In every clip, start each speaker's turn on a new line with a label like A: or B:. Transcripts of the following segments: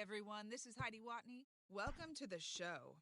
A: everyone, this is Heidi Watney. Welcome to the show.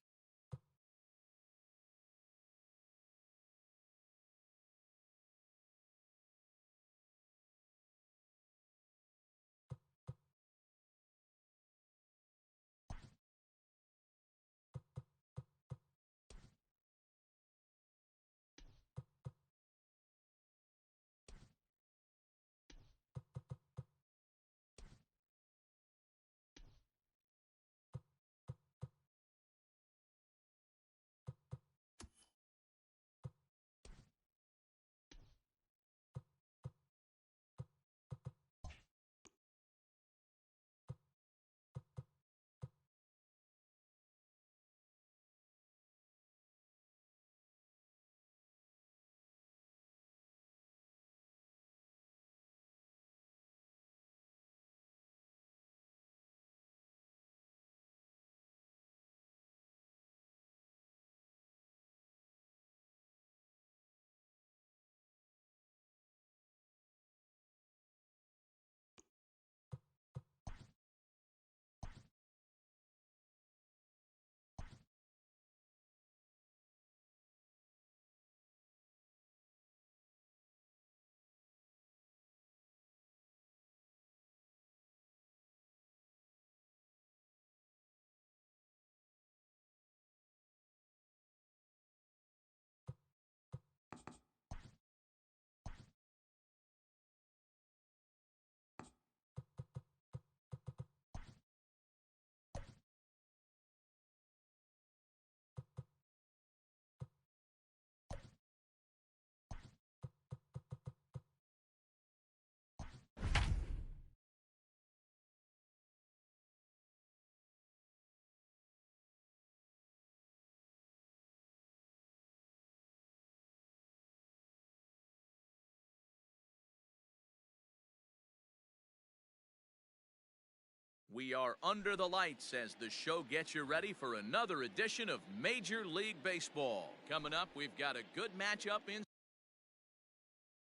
B: We are under the lights as the show gets you ready for another edition of Major League Baseball. Coming up, we've got a good matchup in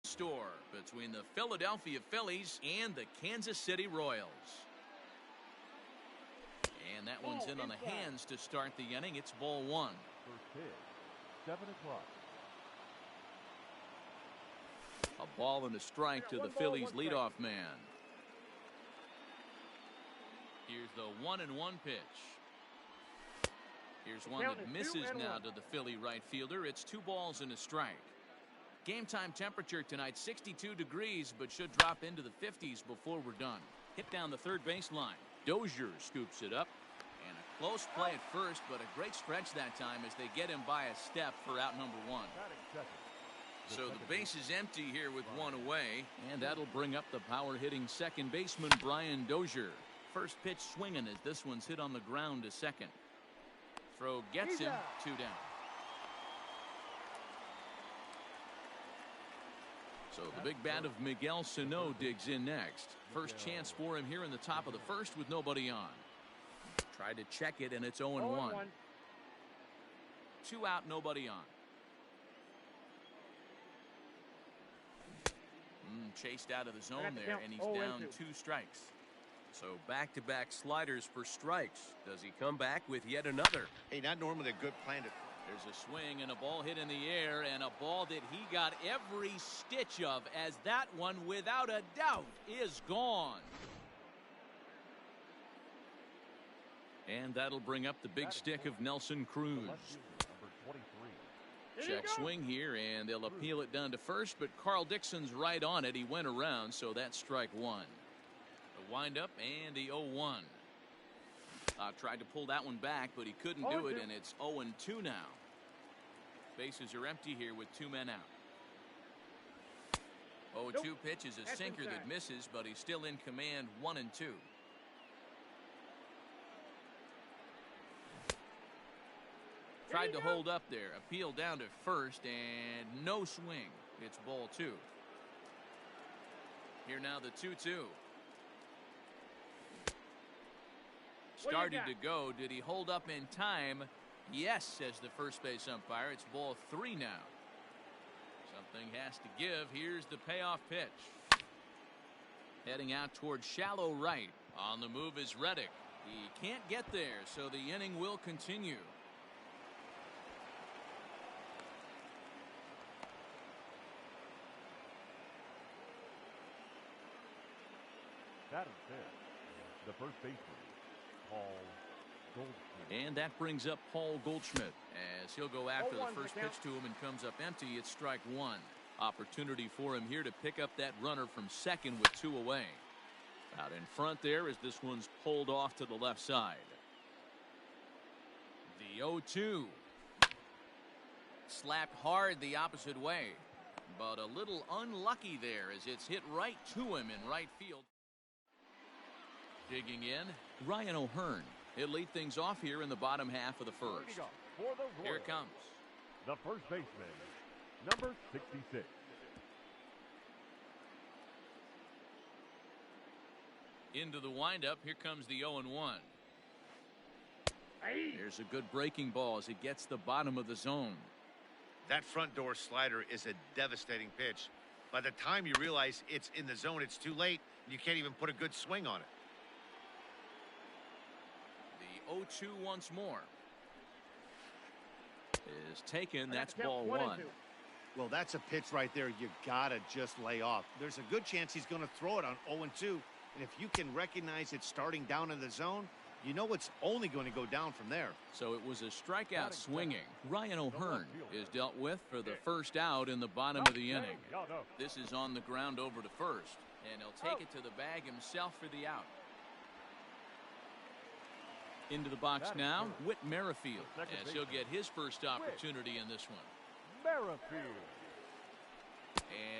B: store between the Philadelphia Phillies and the Kansas City Royals. And that one's in on the hands to start the inning. It's ball one.
C: First pitch, 7 o'clock.
B: A ball and a strike to the Phillies leadoff man. Here's the 1-1 pitch. Here's one that misses now to the Philly right fielder. It's 2 balls and a strike. Game time temperature tonight 62 degrees, but should drop into the 50s before we're done. Hit down the third base line. Dozier scoops it up. And a close play at first, but a great stretch that time as they get him by a step for out number 1. So the base is empty here with 1 away, and that'll bring up the power-hitting second baseman Brian Dozier. First pitch swinging as this one's hit on the ground to second. Throw gets him, 2 down. So the big bat of Miguel Sano digs in next. First chance for him here in the top of the first with nobody on. Tried to check it, and it's 0-1. 2 out, nobody on. Chased out of the zone there, and he's down 2 strikes. So back-to-back sliders for strikes. Does he come back with yet another?
D: Hey, not normally a good plan to...
B: There's a swing and a ball hit in the air, and a ball that he got every stitch of, as that one, without a doubt, is gone. And that'll bring up the big stick of Nelson Cruz. Check swing here, and they'll appeal it down to first, but Carl Dixon's right on it. He went around, so that's strike 1. The windup and the 0-1. Tried to pull that one back, but he couldn't do it, and it's 0-2 now. Bases are empty here with 2 men out. 0-2 pitch is a sinker that misses, but he's still in command, 1-2. Tried to hold up there. Appeal down to first, and no swing. It's ball 2. Here now the 2-2. Started to go. Did he hold up in time? Yes, says the first base umpire. It's ball 3 now. Something has to give. Here's the payoff pitch. Heading out towards shallow right. On the move is Reddick. He can't get there, so the inning will continue.
C: Batting fifth, the first baseman, Paul Goldschmidt.
B: And that brings up Paul Goldschmidt as he'll go after the first pitch to him and comes up empty. It's strike one. Opportunity for him here to pick up that runner from second with 2 away. Out in front there as this one's pulled off to the left side. The 0-2. Slapped hard the opposite way, but a little unlucky there as it's hit right to him in right field. Digging in, Ryan O'Hearn. He'll lead things off here in the bottom half of the first. Here it comes.
C: The first baseman, number 66.
B: Into the windup. Here comes the 0-1. There's a good breaking ball as it gets the bottom of the zone.
D: That front door slider is a devastating pitch. By the time you realize it's in the zone, it's too late. You can't even put a good swing on it.
B: The 0-2 once more is taken. That's ball one.
D: Well, that's a pitch right there you gotta just lay off. There's a good chance he's going to throw it on 0-2, and if you can recognize it starting down in the zone, you know it's only going to go down from there.
B: So it was a strikeout swinging. Ryan O'Hearn is dealt with for the first out in the bottom of the inning. This is on the ground over to first, and he'll take it to the bag himself for the out. Into the box now, Whit Merrifield, as he'll get his first opportunity in this one.
C: Merrifield.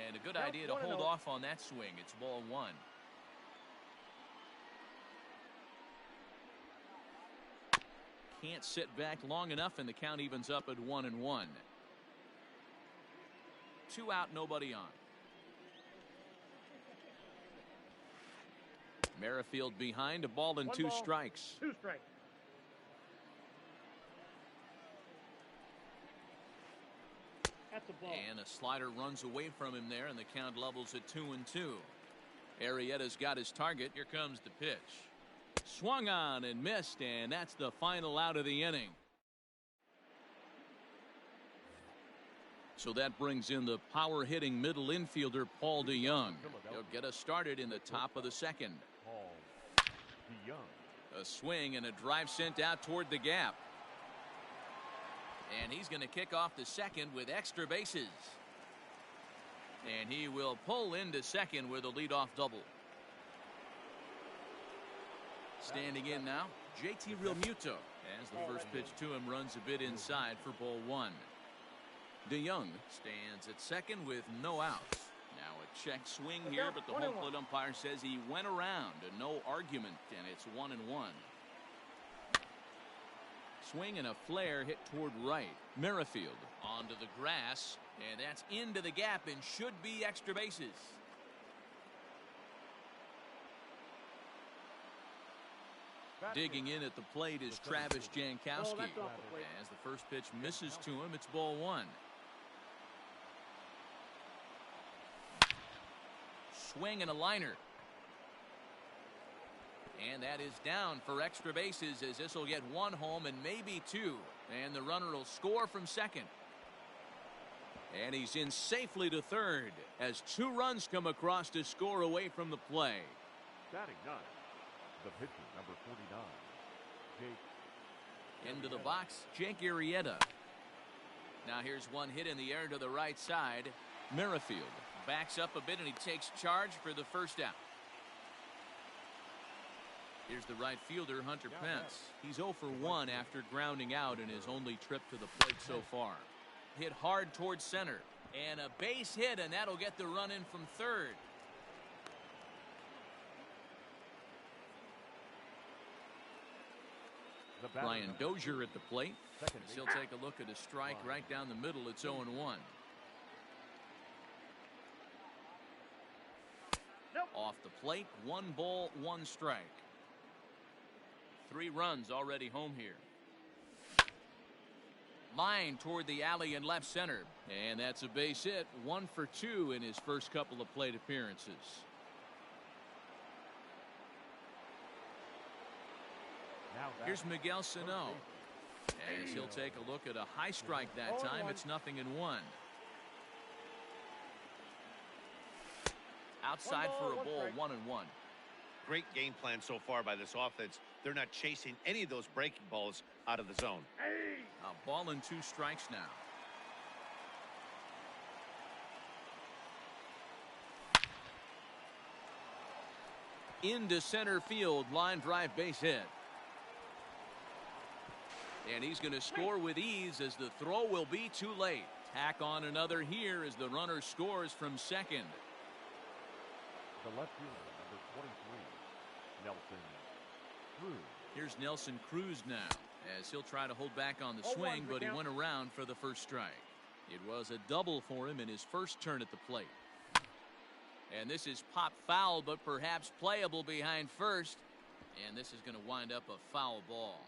B: And a good idea to hold off on that swing. It's ball one. Can't sit back long enough, and the count evens up at 1-1. 2 out, nobody on. Merrifield behind, a ball and 2 strikes.
E: 2 strikes. That's a ball.
B: And a slider runs away from him there, and the count levels at 2-2. Arrieta's got his target. Here comes the pitch. Swung on and missed, and that's the final out of the inning. So that brings in the power-hitting middle infielder Paul DeYoung. He'll get us started in the top of the second.
C: Paul DeYoung.
B: A swing and a drive sent out toward the gap. And he's going to kick off the second with extra bases. And he will pull into second with a leadoff double. Standing in now, JT Realmuto, as the first pitch to him runs a bit inside for ball one. DeYoung stands at second with no outs. Now a check swing here, but the home plate umpire says he went around, and no argument, and it's 1-1. Swing and a flare hit toward right. Merrifield onto the grass, and that's into the gap and should be extra bases. Digging in at the plate is Travis Jankowski. As the first pitch misses to him, it's ball one. Swing and a liner. And that is down for extra bases, as this will get 1 home and maybe 2. And the runner will score from second. And he's in safely to third as 2 runs come across to score away from the play.
C: Batting ninth, the pitcher, number 49, Jake.
B: Into the box, Jake Arrieta. Now here's one hit in the air to the right side. Merrifield backs up a bit, and he takes charge for the first out. Here's the right fielder, Hunter Pence. He's 0 for 1 after grounding out in his only trip to the plate so far. Hit hard towards center, and a base hit, and that'll get the run in from third. Brian Dozier at the plate. He'll take a look at a strike right down the middle. It's 0-1. Off the plate, 1 ball, 1 strike. 3 runs already home here. Line toward the alley in left center. And that's a base hit. 1 for 2 in his first couple of plate appearances. Here's Miguel Sano. As he'll take a look at a high strike that time. It's 0-1. Outside for a ball, 1-1.
D: Great game plan so far by this offense. They're not chasing any of those breaking balls out of the zone.
B: A ball and 2 strikes now. Into center field, line drive, base hit. And he's going to score with ease as the throw will be too late. Tack on another here as the runner scores from second.
C: The left fielder, number 23, Nelson Cruz.
B: Here's Nelson Cruz now, as he'll try to hold back on the swing, but he went around for the first strike. It was a double for him in his first turn at the plate. And this is pop foul, but perhaps playable behind first. And this is going to wind up a foul ball.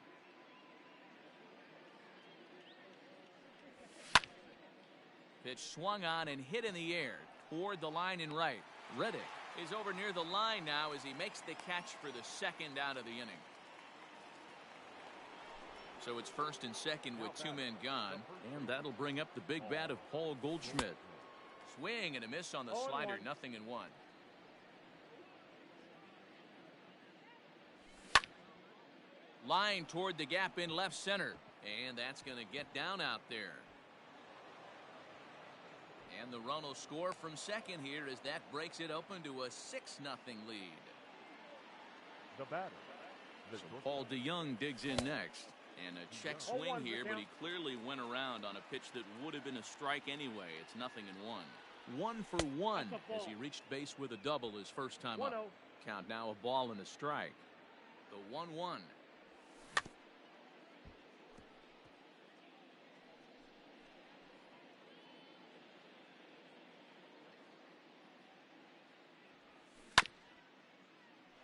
B: Pitch swung on and hit in the air toward the line and right. Reddick is over near the line now as he makes the catch for the second out of the inning. So it's first and second with 2 men gone, and that'll bring up the big bat of Paul Goldschmidt. Swing and a miss on the slider, 0-1. Line toward the gap in left center, and that's going to get down out there. And the run will score from second here as that breaks it open to a 6-0 lead.
C: The batter.
B: So Paul DeYoung digs in next. And a check swing here, but he clearly went around on a pitch that would have been a strike anyway. It's 0-1. 1 for 1 as he reached base with a double his first time up. Count now a ball and a strike. The 1-1.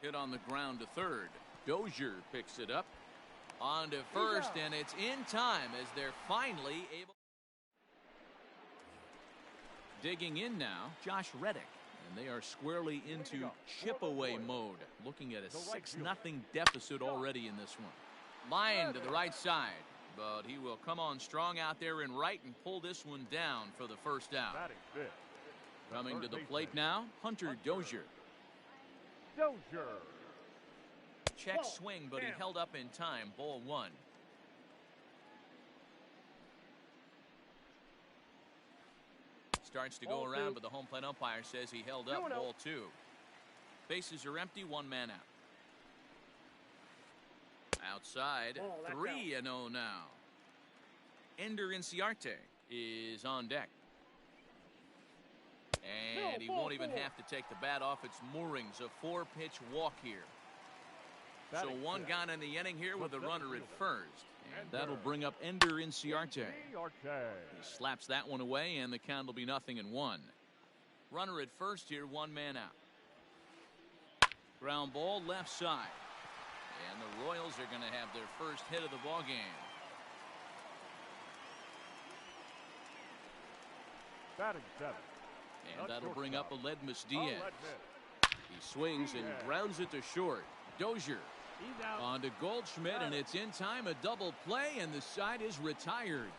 B: Hit on the ground to third. Dozier picks it up. On to first, and it's in time as they're finally able. Digging in now, Josh Reddick, and they are squarely into chip-away mode, looking at a 6-0 deficit already in this one. Line to the right side, but he will come on strong out there in right and pull this one down for the first out. Coming to the plate now, Hunter Dozier. Check swing, but he held up in time. Ball 1. Starts to go around, but the home plate umpire says he held up. Ball 2. Bases are empty. 1 man out. Outside. 3-0 now. Ender Inciarte is on deck. And he won't even have to take the bat off its moorings. A 4-pitch walk here. So 1 gone in the inning here with a runner at first. And that'll bring up Ender Inciarte. He slaps that one away, and the count will be 0-1. Runner at first here, 1 man out. Ground ball left side. And the Royals are going to have their first hit of the ball game.
C: Batting 7.
B: And that'll bring up Aledmus Diaz. He swings and grounds it to short. Dozier on to Goldschmidt, and it's in time. A double play, and the side is retired.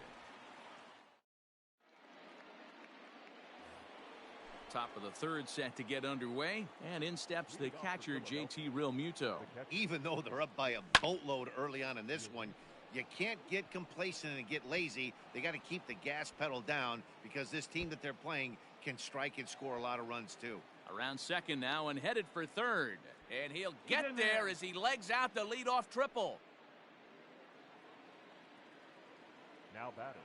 B: Top of the third set to get underway, and in steps the catcher, JT Realmuto.
D: Even though they're up by a boatload early on in this one, you can't get complacent and get lazy. They got to keep the gas pedal down because this team that they're playing can strike and score a lot of runs too.
B: Around second now and headed for third. And he'll get there as he legs out the leadoff triple.
C: Now batting,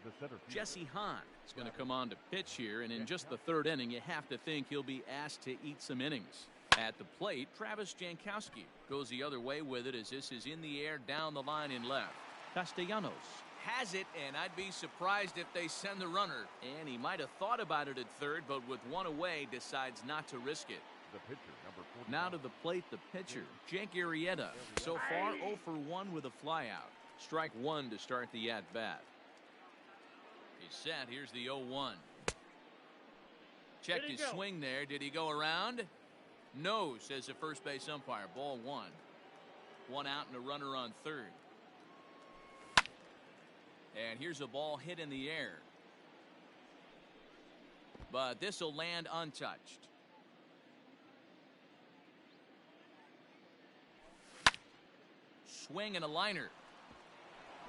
C: the center fielder.
B: Jesse Hahn is going to come on to pitch here, and in just the third inning, you have to think he'll be asked to eat some innings. At the plate, Travis Jankowski goes the other way with it as this is in the air down the line in left. Castellanos has it, and I'd be surprised if they send the runner. And he might have thought about it at third, but with 1 away, decides not to risk it.
C: The pitcher, number 49.
B: Now to the plate, the pitcher, Jake Arrieta. So far, 0 for 1 with a flyout. Strike 1 to start the at-bat. He's set. Here's the 0-1. Checked his swing there. Did he go around? No, says the first base umpire. Ball 1. One out and a runner on third. And here's a ball hit in the air. But this will land untouched. Swing and a liner.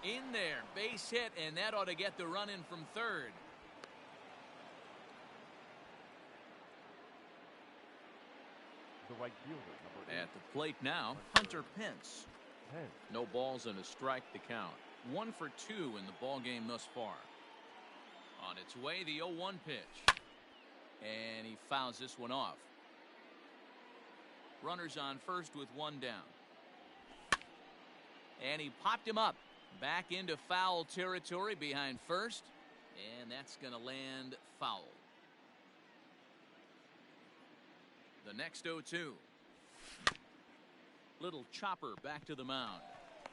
B: In there, base hit, and that ought to get the run in from third.
C: The right fielder, number 8.
B: At the plate now, Hunter Pence.
C: 10.
B: No balls and a strike to count. 1 for 2 in the ball game thus far. On its way, the 0-1 pitch. And he fouls this one off. Runners on first with one down. And he popped him up. Back into foul territory behind first. And that's going to land foul. The next 0-2. Little chopper back to the mound.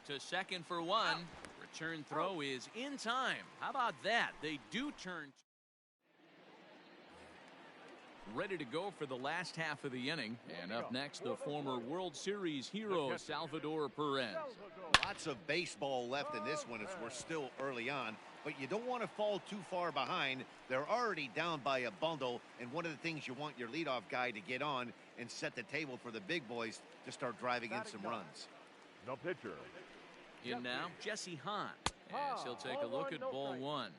B: To second for one. Return throw is in time. How about that? They do turn. Ready to go for the last half of the inning. And up next, the former World Series hero, Salvador Perez.
D: Lots of baseball left in this one as we're still early on, but you don't want to fall too far behind. They're already down by a bundle, and one of the things you want your leadoff guy to get on and set the table for the big boys to start driving in some runs.
C: No pitcher.
B: In now, Jesse Hahn, as he'll take a look at ball one.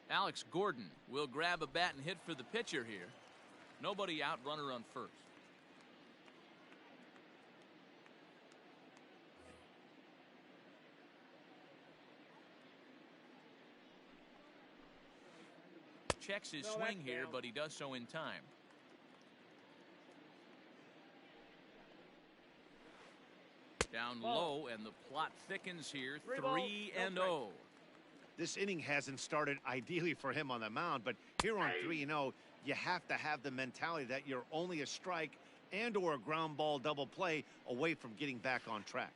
B: Alex Gordon will grab a bat and hit for the pitcher here. Nobody out, runner on first. Checks his swing here, but he does so in time. Down low, and the plot thickens here. 3-0.
D: This inning hasn't started ideally for him on the mound, but here on 3-0, you have to have the mentality that you're only a strike and or a ground ball double play away from getting back on track.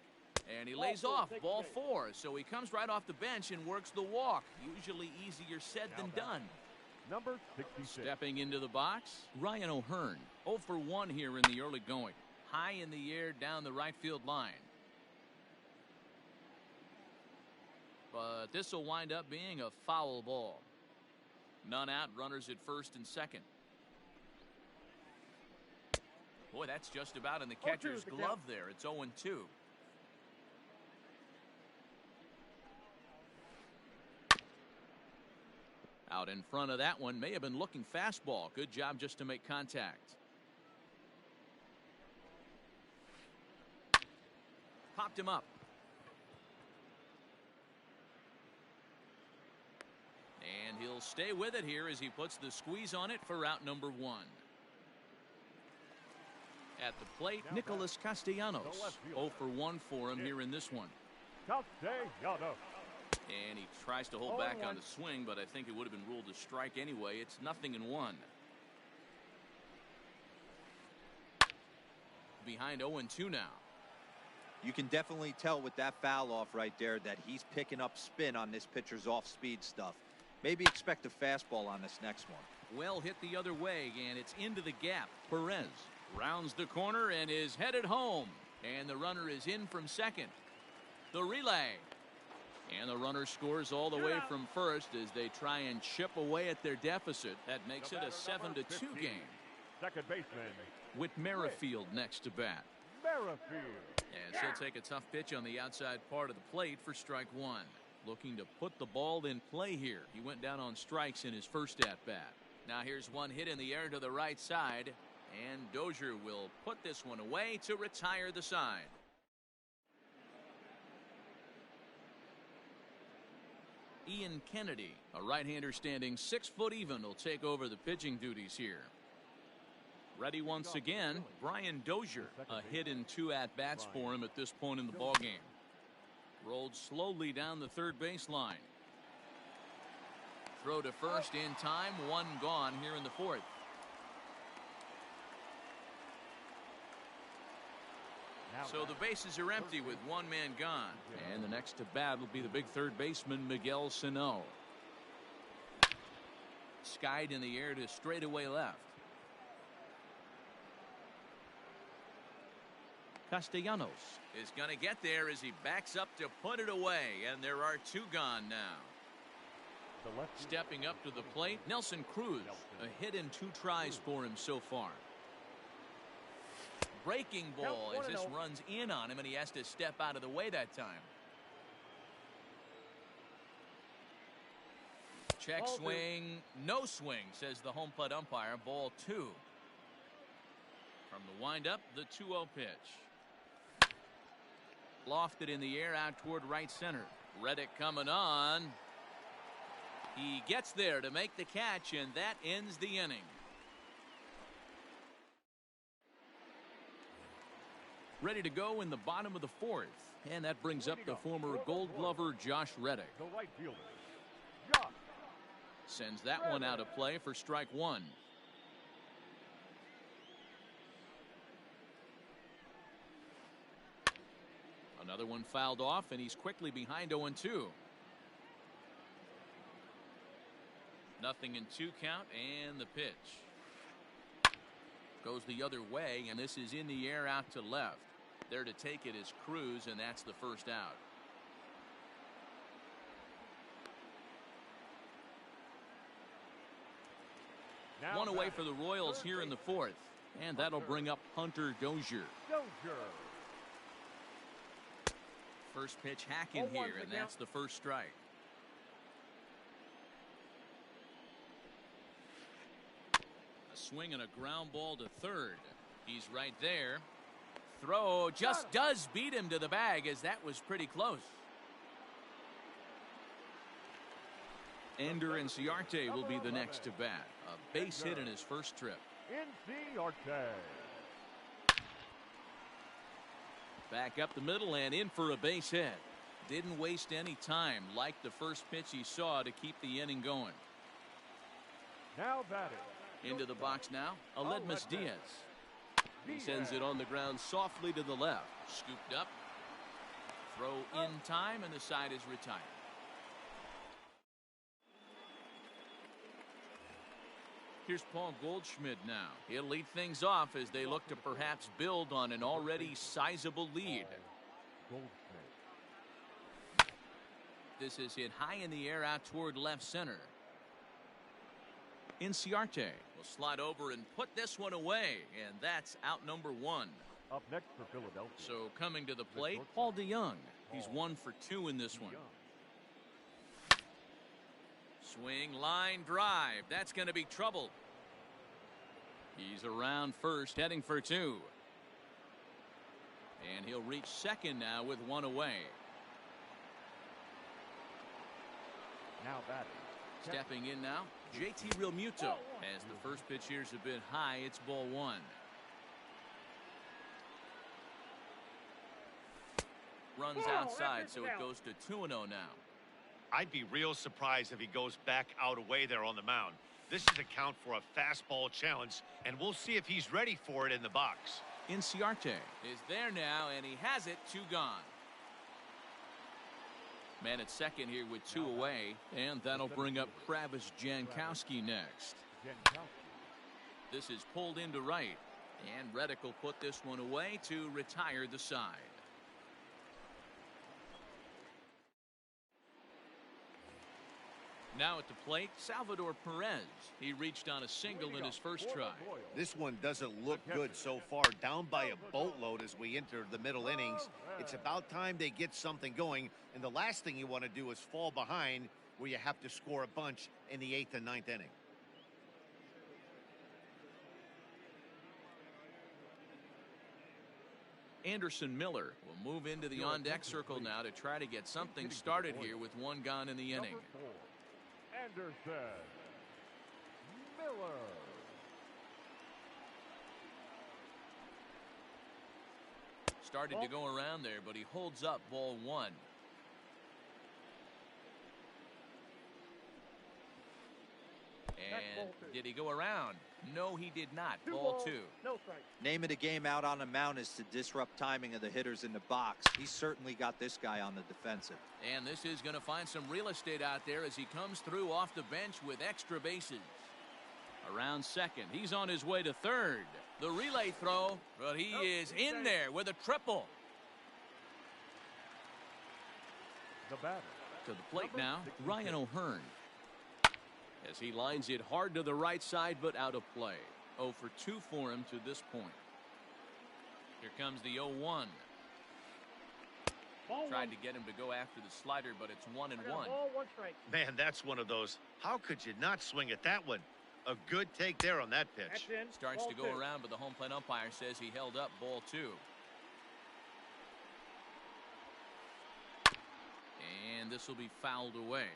B: And he lays off, ball 4, so he comes right off the bench and works the walk. Usually easier said than done.
C: Number 66.
B: Stepping into the box, Ryan O'Hearn. 0 for 1 here in the early going. High in the air down the right field line. But this will wind up being a foul ball. None out, runners at first and second. Boy, that's just about in the catcher's glove there. It's 0-2. Out in front of that one, may have been looking fastball. Good job just to make contact. Popped him up. And he'll stay with it here as he puts the squeeze on it for out number 1. At the plate, Nicholas Castellanos. 0 for 1 for him here in this one.
C: Castellanos.
B: And he tries to hold back on the swing, but I think it would have been ruled a strike anyway. It's 0-1. Behind 0-2 now.
F: You can definitely tell with that foul off right there that he's picking up spin on this pitcher's off-speed stuff. Maybe expect a fastball on this next one.
B: Well hit the other way, and it's into the gap. Perez rounds the corner and is headed home. And the runner is in from second. The relay. And the runner scores all the way from first as they try and chip away at their deficit. That makes it a 7-2 game.
C: Second baseman.
B: With Merrifield next to bat.
C: Merrifield.
B: As he'll take a tough pitch on the outside part of the plate for strike 1. Looking to put the ball in play here. He went down on strikes in his first at-bat. Now here's one hit in the air to the right side. And Dozier will put this one away to retire the side. Ian Kennedy, a right-hander standing 6 foot even, will take over the pitching duties here. Ready once again, Brian Dozier. A hit in 2 at-bats for him at this point in the ballgame. Rolled slowly down the third baseline. Throw to first in time, 1 gone here in the 4th. So the bases are empty with 1 man gone. And the next to bat will be the big third baseman, Miguel Sano. skied in the air to straightaway left. Castellanos is going to get there as he backs up to put it away, and there are 2 gone now. Stepping up to the plate, Nelson Cruz. A hit in 2 tries for him so far. Breaking ball as this runs in on him, and he has to step out of the way that time. Check swing, no swing, says the home plate umpire. Ball 2. From the windup, the 2-0 pitch. Lofted in the air out toward right center. Reddick coming on. He gets there to make the catch, and that ends the inning. Ready to go in the bottom of the 4th, and that brings up the former Gold Glover Josh Reddick.
C: The right fielder, Josh.
B: Sends that one out of play for strike 1. Another one fouled off, and he's quickly behind 0-2. Nothing in 2 count, and the pitch goes the other way, and this is in the air out to left. There to take it is Cruz, and that's the first out.
C: Now
B: One away for the Royals here in the 4th, and that'll bring up Hunter Dozier. First pitch hacking here, and that's the first strike. A swing and a ground ball to third. He's right there. Throw just does beat him to the bag, as that was pretty close. Ender Inciarte will be the next to bat. A base hit in his first trip.
C: Inciarte.
B: Back up the middle and in for a base hit. Didn't waste any time, like the first pitch he saw, to keep the inning going.
C: Now batting.
B: Into the box now, Aledmus Diaz. He sends it on the ground softly to the left. Scooped up. Throw in time, and the side is retired. Here's Paul Goldschmidt now. He'll lead things off as they look to perhaps build on an already sizable lead. This is hit high in the air out toward left center. Inciarte will slide over and put this one away, and that's out number 1.
C: Up next for Philadelphia.
B: So coming to the plate, Paul DeYoung. He's 1 for 2 in this one. Swing, line, drive. That's going to be trouble. He's around first, heading for 2. And he'll reach second now with 1 away.
C: Now batting.
B: Stepping in now, JT Realmuto. As the first pitch here's a bit high, it's ball 1. Runs outside, so it goes to 2-0 now.
D: I'd be real surprised if he goes back out away there on the mound. This is a count for a fastball challenge, and we'll see if he's ready for it in the box.
B: Inciarte is there now, and he has it. 2 gone. Man at second here with 2 away, and that'll bring up Travis Jankowski next. This is pulled into right, and Reddick will put this one away to retire the side. Now at the plate, Salvador Perez. He reached on a single in his first try.
D: This one doesn't look good so far. Down by a boatload as we enter the middle innings. It's about time they get something going, and the last thing you want to do is fall behind where you have to score a bunch in the 8th and 9th inning.
B: Anderson Miller will move into the on-deck circle now to try to get something started here with 1 gone in the inning.
C: Anderson Miller.
B: Started to go around there, but he holds up ball 1. And did he go around? No, he did not.
E: Two
B: Ball
E: balls,
B: 2.
E: no strike.
F: Name of the game out on the mound is to disrupt timing of the hitters in the box. He's certainly got this guy on the defensive.
B: And this is going to find some real estate out there as he comes through off the bench with extra bases. Around second, he's on his way to third. The relay throw, but he is in there with a triple.
C: The batter.
B: To the plate now, Ryan O'Hearn. As he lines it hard to the right side, but out of play. 0 for 2 for him to this point. Here comes the 0-1. Tried to get him to go after the slider, but it's 1-1.
E: Ball, 1 strike.
D: Man, that's one of those. How could you not swing at that one? A good take there on that pitch.
E: That's in.
B: Starts
E: Ball
B: to go
E: 2.
B: around, but the home plate umpire says he held up. Ball 2. And this will be fouled away.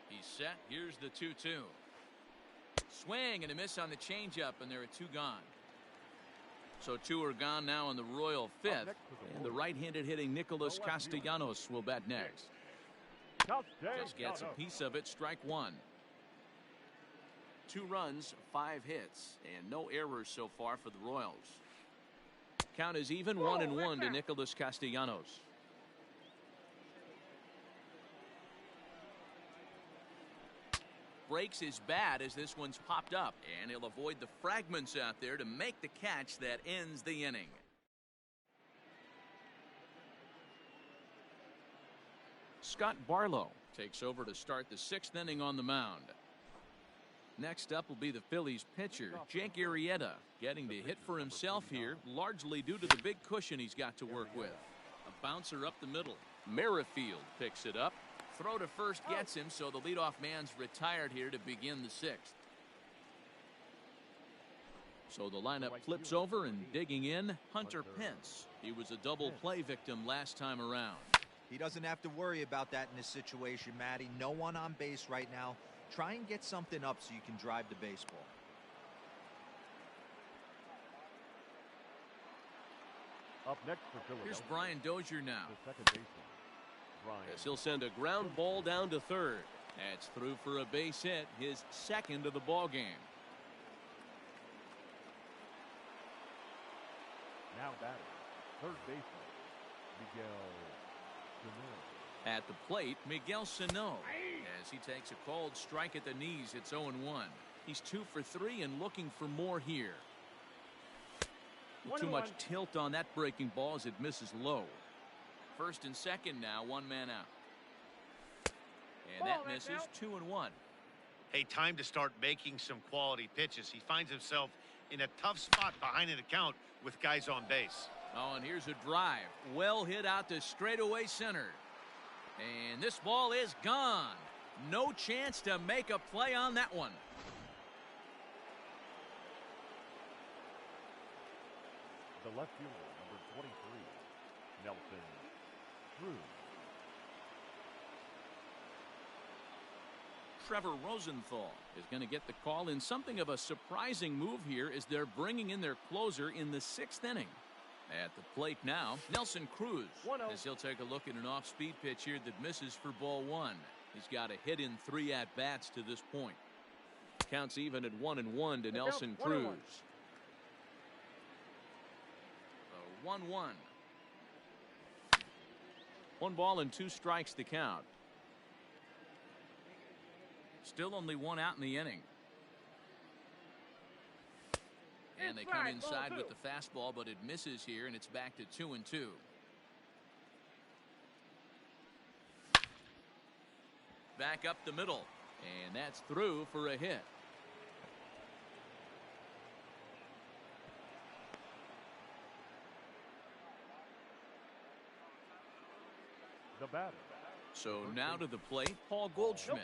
B: He's set. Here's the 2-2. Swing and a miss on the changeup, and there are 2 gone. So 2 are gone now in the Royal 5th. And the right-handed hitting Nicholas Castellanos will bat next. Just gets a piece of it. Strike 1. 2 runs, 5 hits, and no errors so far for the Royals. Count is even 1-1 to Nicholas Castellanos. Breaks his bat as this one's popped up, and he'll avoid the fragments out there to make the catch that ends the inning. Scott Barlow takes over to start the 6th inning on the mound. Next up will be the Phillies pitcher, Jake Arrieta, getting to hit for himself here, largely due to the big cushion he's got to work with. A bouncer up the middle. Merrifield picks it up. Throw to first gets him, so the leadoff man's retired here to begin the 6th. So the lineup flips over, and digging in, Hunter Pence. He was a double play victim last time around.
F: He doesn't have to worry about that in this situation, Matty. No one on base right now. Try and get something up so you can drive the baseball.
C: Up next for Philadelphia.
B: Here's Brian Dozier now.
C: The second baseman, Brian.
B: As he'll send a ground ball down to third. That's through for a base hit, his 2nd of the ball game.
C: Now batting, third baseman, Miguel Sano.
B: At the plate, Miguel Sano. As he takes a called strike at the knees, it's 0-1. He's 2 for 3 and looking for more here. Too much tilt on that breaking ball as it misses low. First and second now, 1 man out. And that misses. 2-1.
D: Hey, time to start making some quality pitches. He finds himself in a tough spot behind an account with guys on base.
B: Oh, and here's a drive. Well hit out to straightaway center. And this ball is gone. No chance to make a play on that one.
C: The left fielder, number 23, Nelson Cruz.
B: Trevor Rosenthal is going to get the call in something of a surprising move here as they're bringing in their closer in the 6th inning. At the plate now, Nelson Cruz, as he'll take a look at an off-speed pitch here that misses for ball 1. He's got a hit in 3 at-bats to this point. Counts even at 1-1 to Nelson Cruz. 1-1. 1 ball and 2 strikes to count. Still only 1 out in the inning. And they come inside with the fastball, but it misses here, and it's back to 2-2. Back up the middle, and that's through for a hit.
C: The batter.
B: So now to the plate, Paul Goldschmidt.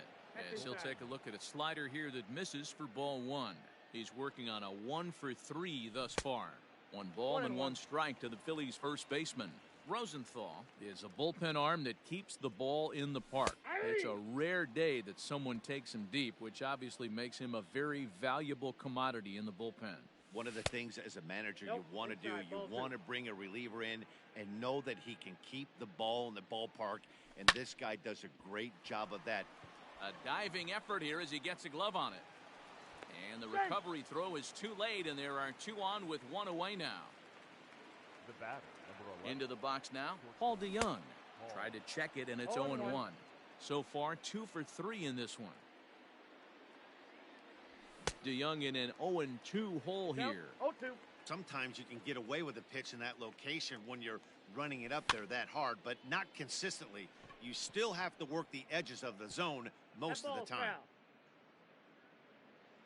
B: As he'll take a look at a slider here that misses for ball 1. He's working on a 1 for 3 thus far. 1 ball and 1 strike to the Phillies' first baseman. Rosenthal is a bullpen arm that keeps the ball in the park. It's a rare day that someone takes him deep, which obviously makes him a very valuable commodity in the bullpen.
D: One of the things as a manager you want to do, you want to bring a reliever in and know that he can keep the ball in the ballpark, and this guy does a great job of that.
B: A diving effort here as he gets a glove on it. And the recovery throw is too late, and there are 2 on with 1 away now.
C: The batter, number 11.
B: Into the box now, Paul DeYoung. Tried to check it, and it's 0-1. So far, 2 for 3 in this one. DeYoung in an 0-2 hole here.
E: 0-2.
D: Sometimes you can get away with a pitch in that location when you're running it up there that hard, but not consistently. You still have to work the edges of the zone most of the time.
E: Foul.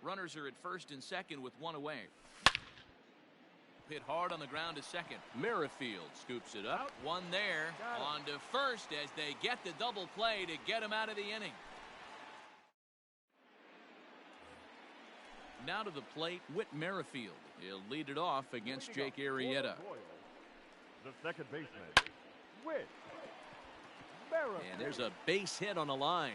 B: Runners are at first and second with 1 away. Hit hard on the ground to second. Merrifield scoops it up. 1 there. On to first as they get the double play to get him out of the inning. Now to the plate, Whit Merrifield. He'll lead it off against Jake Arrieta.
C: The second baseman, Whit Merrifield.
B: And there's a base hit on the line.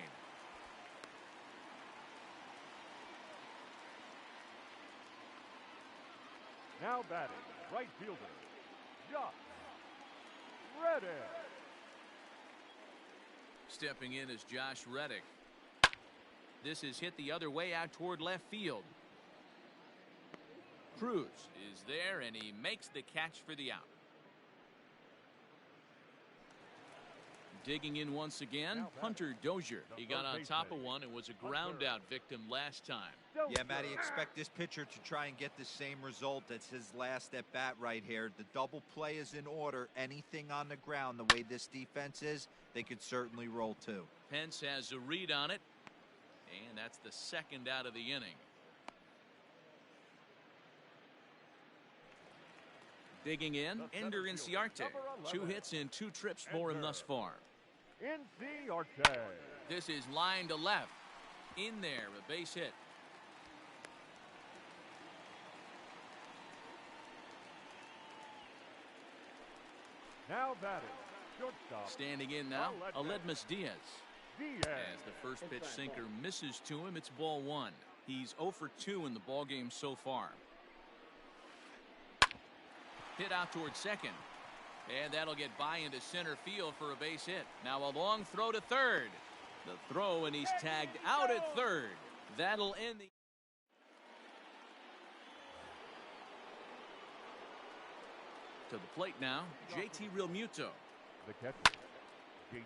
C: Now batting, right fielder, Josh Reddick.
B: Stepping in is Josh Reddick. This is hit the other way out toward left field. Cruz is there, and he makes the catch for the out. Digging in once again, Hunter Dozier. He got on top of one and was a ground out victim last time.
F: Yeah, Matty, expect this pitcher to try and get the same result as his last at bat right here. The double play is in order. Anything on the ground, the way this defense is, they could certainly roll too.
B: Pence has a read on it, and that's the second out of the inning. Digging in, Ender Inciarte. 2 hits and 2 trips for him thus far.
C: Inciarte.
B: This is line to left. In there, a base hit.
C: Now batting, shortstop.
B: Standing in now, Aledmus Diaz. As the first pitch sinker misses to him, it's ball 1. He's 0 for 2 in the ballgame so far. Hit out towards second. And that'll get by into center field for a base hit. Now a long throw to third. The throw, and he's tagged out at third. That'll end the... To the plate now, JT Realmuto.
C: The catcher, JT.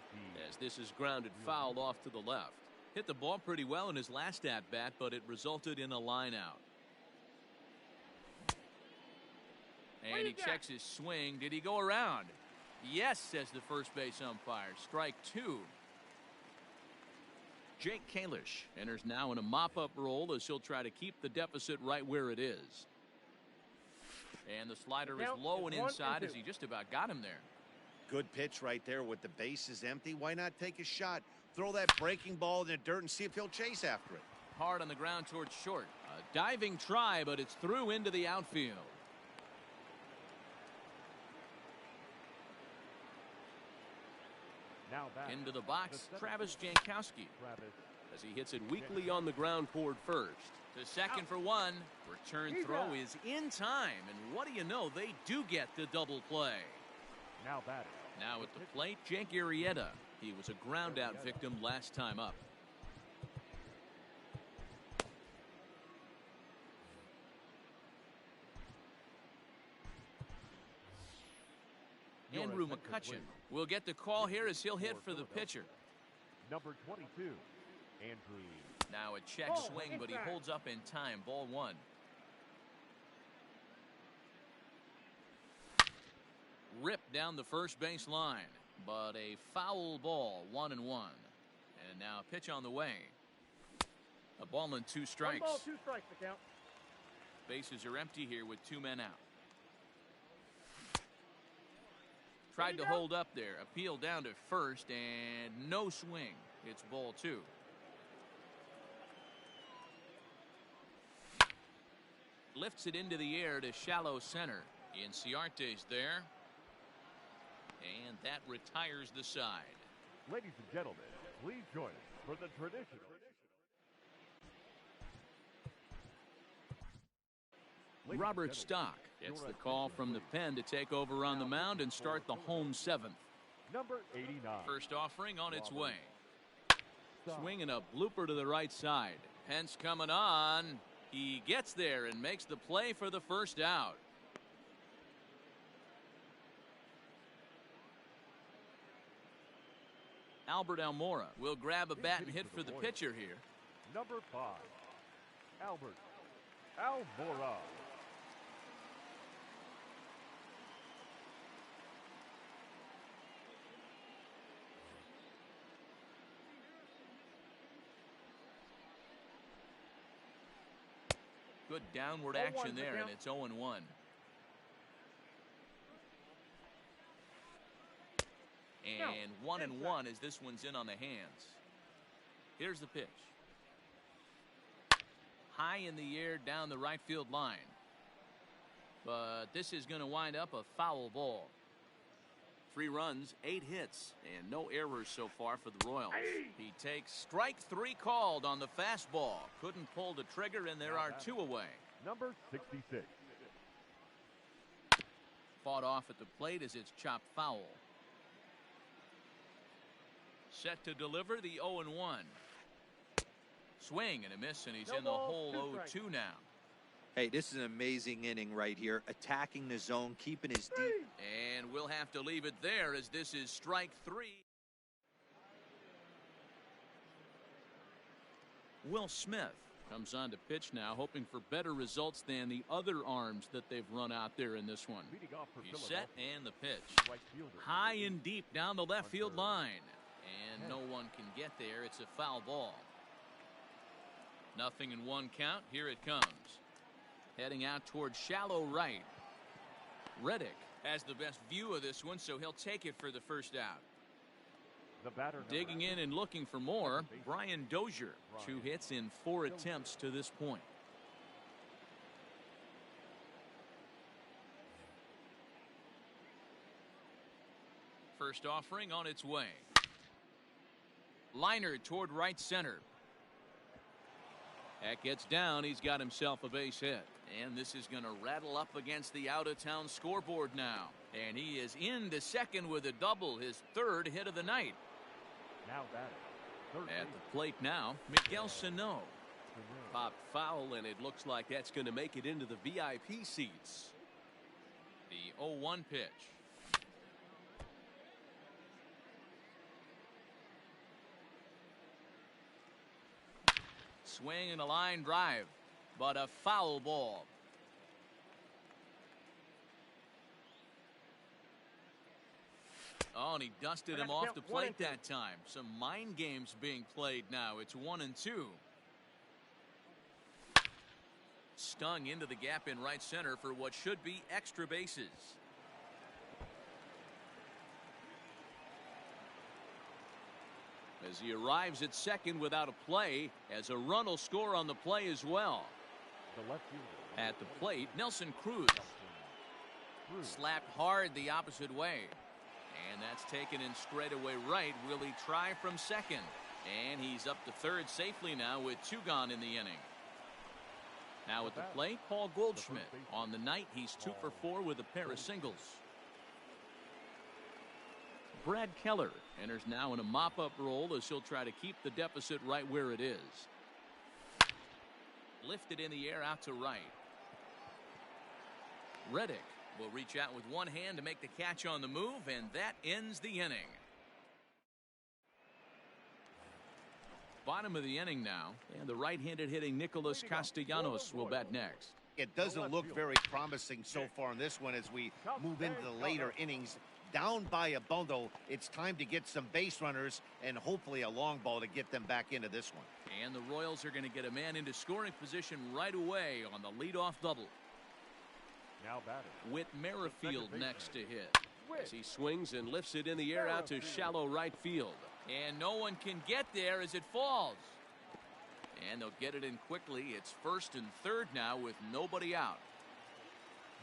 B: As this is grounded foul off to the left. Hit the ball pretty well in his last at-bat, but it resulted in a line out. And he checks his swing. Did he go around? Yes, says the first base umpire. Strike 2. Jake Kalish enters now in a mop-up role as he'll try to keep the deficit right where it is. And the slider is low and inside as he just about got him there.
D: Good pitch right there with the bases empty. Why not take a shot? Throw that breaking ball in the dirt and see if he'll chase after it.
B: Hard on the ground towards short. A diving try, but it's through into the outfield.
C: Now back.
B: Into the box, Travis Jankowski. As he hits it weakly on the ground toward first. To second for 1. Return throw is in time. And what do you know? They do get the double play.
C: Now batting.
B: Now at the plate, Jake Arrieta. He was a ground out victim last time up. Andrew McCutcheon will get the call here as he'll hit for the pitcher.
C: Number 22, Andrew.
B: Now a check swing, but he holds up in time. Ball 1. Ripped down the first base line, but a foul ball. 1-1. And now a pitch on the way. A ball and 2 strikes.
E: 1 ball, 2 strikes to count.
B: Bases are empty here with 2 men out. Tried to hold up there. Appeal down to first, and no swing. It's ball 2. Lifts it into the air to shallow center. Inciarte's there. And that retires the side.
C: Ladies and gentlemen, please join us for the traditional.
B: Robert Stock gets the call from the pen to take over on the mound and start the home 7th.
C: Number 89.
B: First offering on its way. Swinging a blooper to the right side. Pence coming on. He gets there and makes the play for the first out. Albert Almora will grab a bat and hit for the pitcher here.
C: Number 5, Albert Almora.
B: Good downward action there, and it's 0-1. And 1-1 as this one's in on the hands. Here's the pitch. High in the air down the right field line. But this is going to wind up a foul ball. 3 runs, 8 hits, and no errors so far for the Royals. He takes strike 3 called on the fastball. Couldn't pull the trigger, and there are 2 away.
C: Number 66.
B: Fought off at the plate as it's chopped foul. Set to deliver the 0-1. Swing and a miss, and he's in the hole 0-2 now.
F: Hey, this is an amazing inning right here. Attacking the zone, keeping his deep.
B: And we'll have to leave it there as this is strike 3. Will Smith comes on to pitch now, hoping for better results than the other arms that they've run out there in this one. He's set and the pitch. High and deep down the left field line. And no one can get there. It's a foul ball. 0-1 count. Here it comes. Heading out towards shallow right. Reddick has the best view of this one, so he'll take it for the first out.
C: The batter
B: digging in and looking for more, Brian Dozier. 2 hits in 4 attempts to this point. First offering on its way. Liner toward right center. That gets down. He's got himself a base hit. And this is going to rattle up against the out-of-town scoreboard now. And he is into second with a double, his 3rd hit of the night.
C: Now batting.
B: At the plate now, Miguel Sano.
G: Popped foul, and it looks like that's going to make it into the VIP seats.
B: The 0-1 pitch. Swing and a line drive, but a foul ball. Oh, and he dusted him off the plate that time. Some mind games being played now. It's 1-2. Stung into the gap in right center for what should be extra bases. As he arrives at second without a play, as a run will score on the play as well. At the plate, Nelson Cruz. Slapped hard the opposite way. And that's taken in straightaway right. Will he try from second? And he's up to third safely now with 2 gone in the inning. Now at the plate, Paul Goldschmidt. On the night, he's 2 for 4 with a pair of singles. Brad Keller enters now in a mop-up role as he'll try to keep the deficit right where it is. Lifted in the air out to right. Reddick will reach out with one hand to make the catch on the move, and that ends the inning. Bottom of the inning now, and the right-handed hitting Nicholas Castellanos will bat next.
D: It doesn't look very promising so far in this one as we move into the later innings. Down by a bundle, it's time to get some base runners and hopefully a long ball to get them back into this one.
B: And the Royals are going to get a man into scoring position right away on the leadoff double.
C: Now batting.
B: Whit Merrifield next to hit.
G: As he swings and lifts it in the air out to shallow right field.
B: And no one can get there as it falls. And they'll get it in quickly. It's first and third now with nobody out.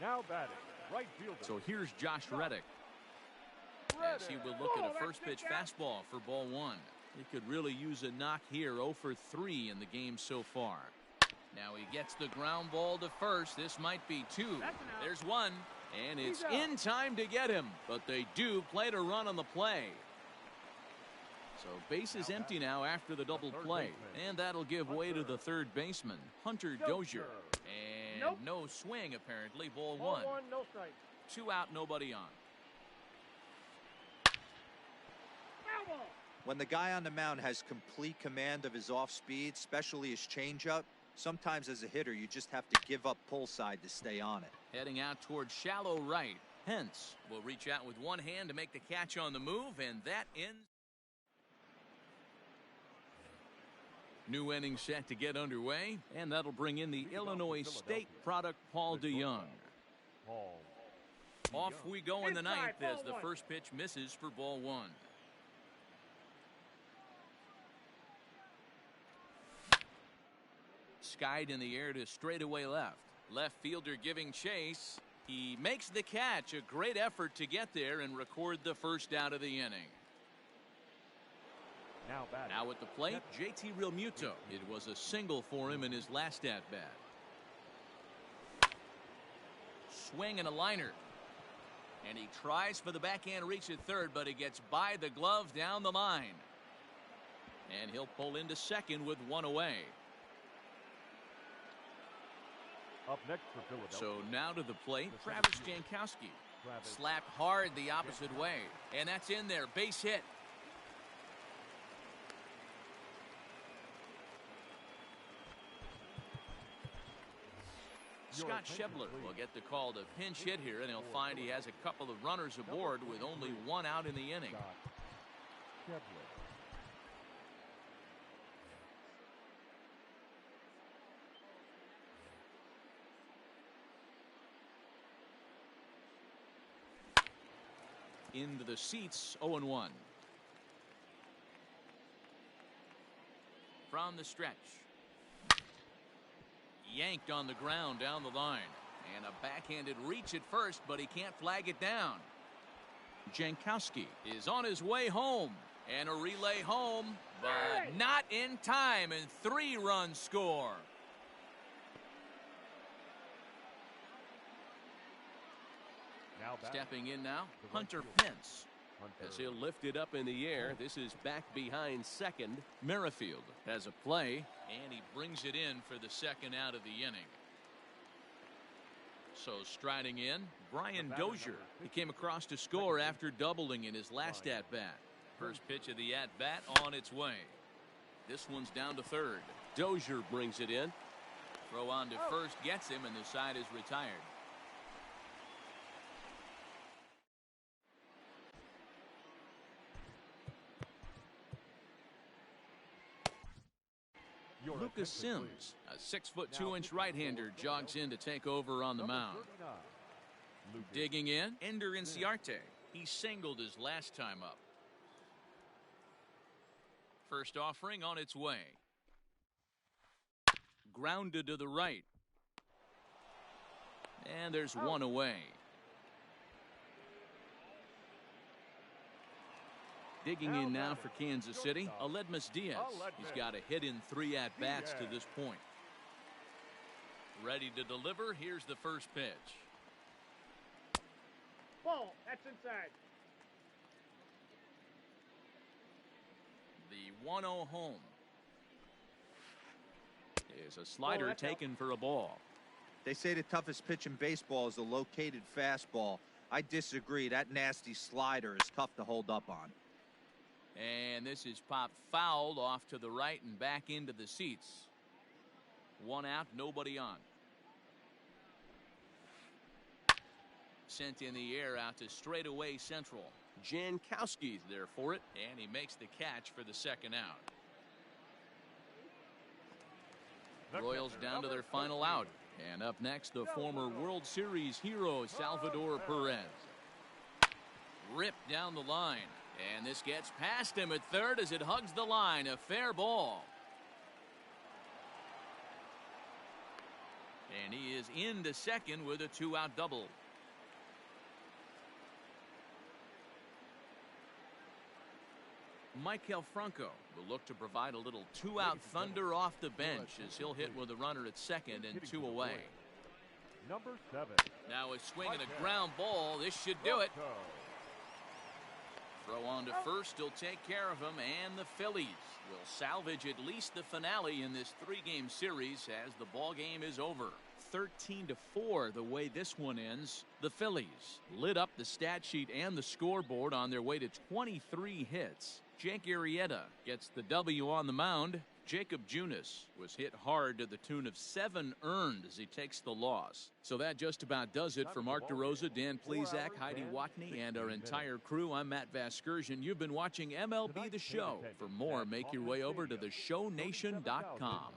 C: Now batting. Right fielder.
B: So here's Josh Reddick. As he will look at a first pitch fastball for ball 1. He could really use a knock here. 0 for 3 in the game so far. Now he gets the ground ball to first. This might be 2. There's 1. And it's in time to get him. But they do play to run on the play. So base is empty now after the double play, and that'll give way to the third baseman, Hunter Dozier. And no swing, apparently. Ball one.
E: No strike.
B: 2 out, nobody on.
E: Foul ball.
F: When the guy on the mound has complete command of his off speed, especially his changeup, sometimes as a hitter you just have to give up pull side to stay on it.
B: Heading out towards shallow right. Hence will reach out with one hand to make the catch on the move, and that ends. New inning set to get underway, and that'll bring in the Illinois State product, Paul DeYoung. Off we go in the ninth as the first pitch misses for ball one. Skied in the air to straightaway left. Left fielder giving chase. He makes the catch. A great effort to get there and record the first out of the inning. Now at the plate, JT Realmuto. It was a single for him in his last at-bat. Swing and a liner. And he tries for the backhand reach at third, but he gets by the glove down the line. And he'll pull into second with one away.
C: Up next for Philadelphia.
B: So now to the plate, Travis Jankowski. Slapped hard the opposite way. And that's in there. Base hit. Scott Schebler will get the call to pinch hit here, and he'll find he has a couple of runners aboard with only one out in the inning. Into the seats, 0-1. From the stretch. Yanked on the ground down the line. And a backhanded reach at first, but he can't flag it down. Jankowski is on his way home. And a relay home, but not in time, and 3-run score. Stepping in now, Hunter Pence. As he'll lift it up in the air, this is back behind second. Merrifield has a play, and he brings it in for the second out of the inning. So striding in, Brian Dozier. He came across to score after doubling in his last at-bat. First pitch of the at-bat on its way. This one's down to third.
G: Dozier brings it in.
B: Throw on to first gets him, and the side is retired. Lucas Sims, a 6'2" right-hander, jogs in to take over on the mound. Digging in, Ender Inciarte. He singled his last time up. First offering on its way. Grounded to the right. And there's one away. Digging in now for Kansas City, Aledmus Diaz. He's got a hit in 3 at-bats to this point. Ready to deliver. Here's the first pitch.
E: Ball. That's inside.
B: The 1-0 home. Is a slider taken for a ball.
F: They say the toughest pitch in baseball is the located fastball. I disagree. That nasty slider is tough to hold up on.
B: And this is popped foul off to the right and back into the seats. 1 out, nobody on. Sent in the air out to straightaway central.
G: Jankowski's there for it.
B: And he makes the catch for the second out. Royals down to their final out. And up next, the former World Series hero, Salvador Perez. Ripped down the line. And this gets past him at third as it hugs the line. A fair ball. And he is into second with a 2-out double. Michael Franco will look to provide a little 2-out thunder off the bench as he'll hit with a runner at second and 2 away.
C: Number 7.
B: Now a swing and a ground ball. This should do it. Throw on to first, he'll take care of him, and the Phillies will salvage at least the finale in this 3-game series as the ball game is over. 13-4 the way this one ends. The Phillies lit up the stat sheet and the scoreboard on their way to 23 hits. Jake Arrieta gets the W on the mound. Jacob Junis was hit hard to the tune of 7 earned as he takes the loss. So that just about does it for Mark DeRosa, Dan Plesac, Heidi Watney, and our entire crew. I'm Matt Vasgersian. You've been watching MLB The Show. For more, make your way over to theshownation.com.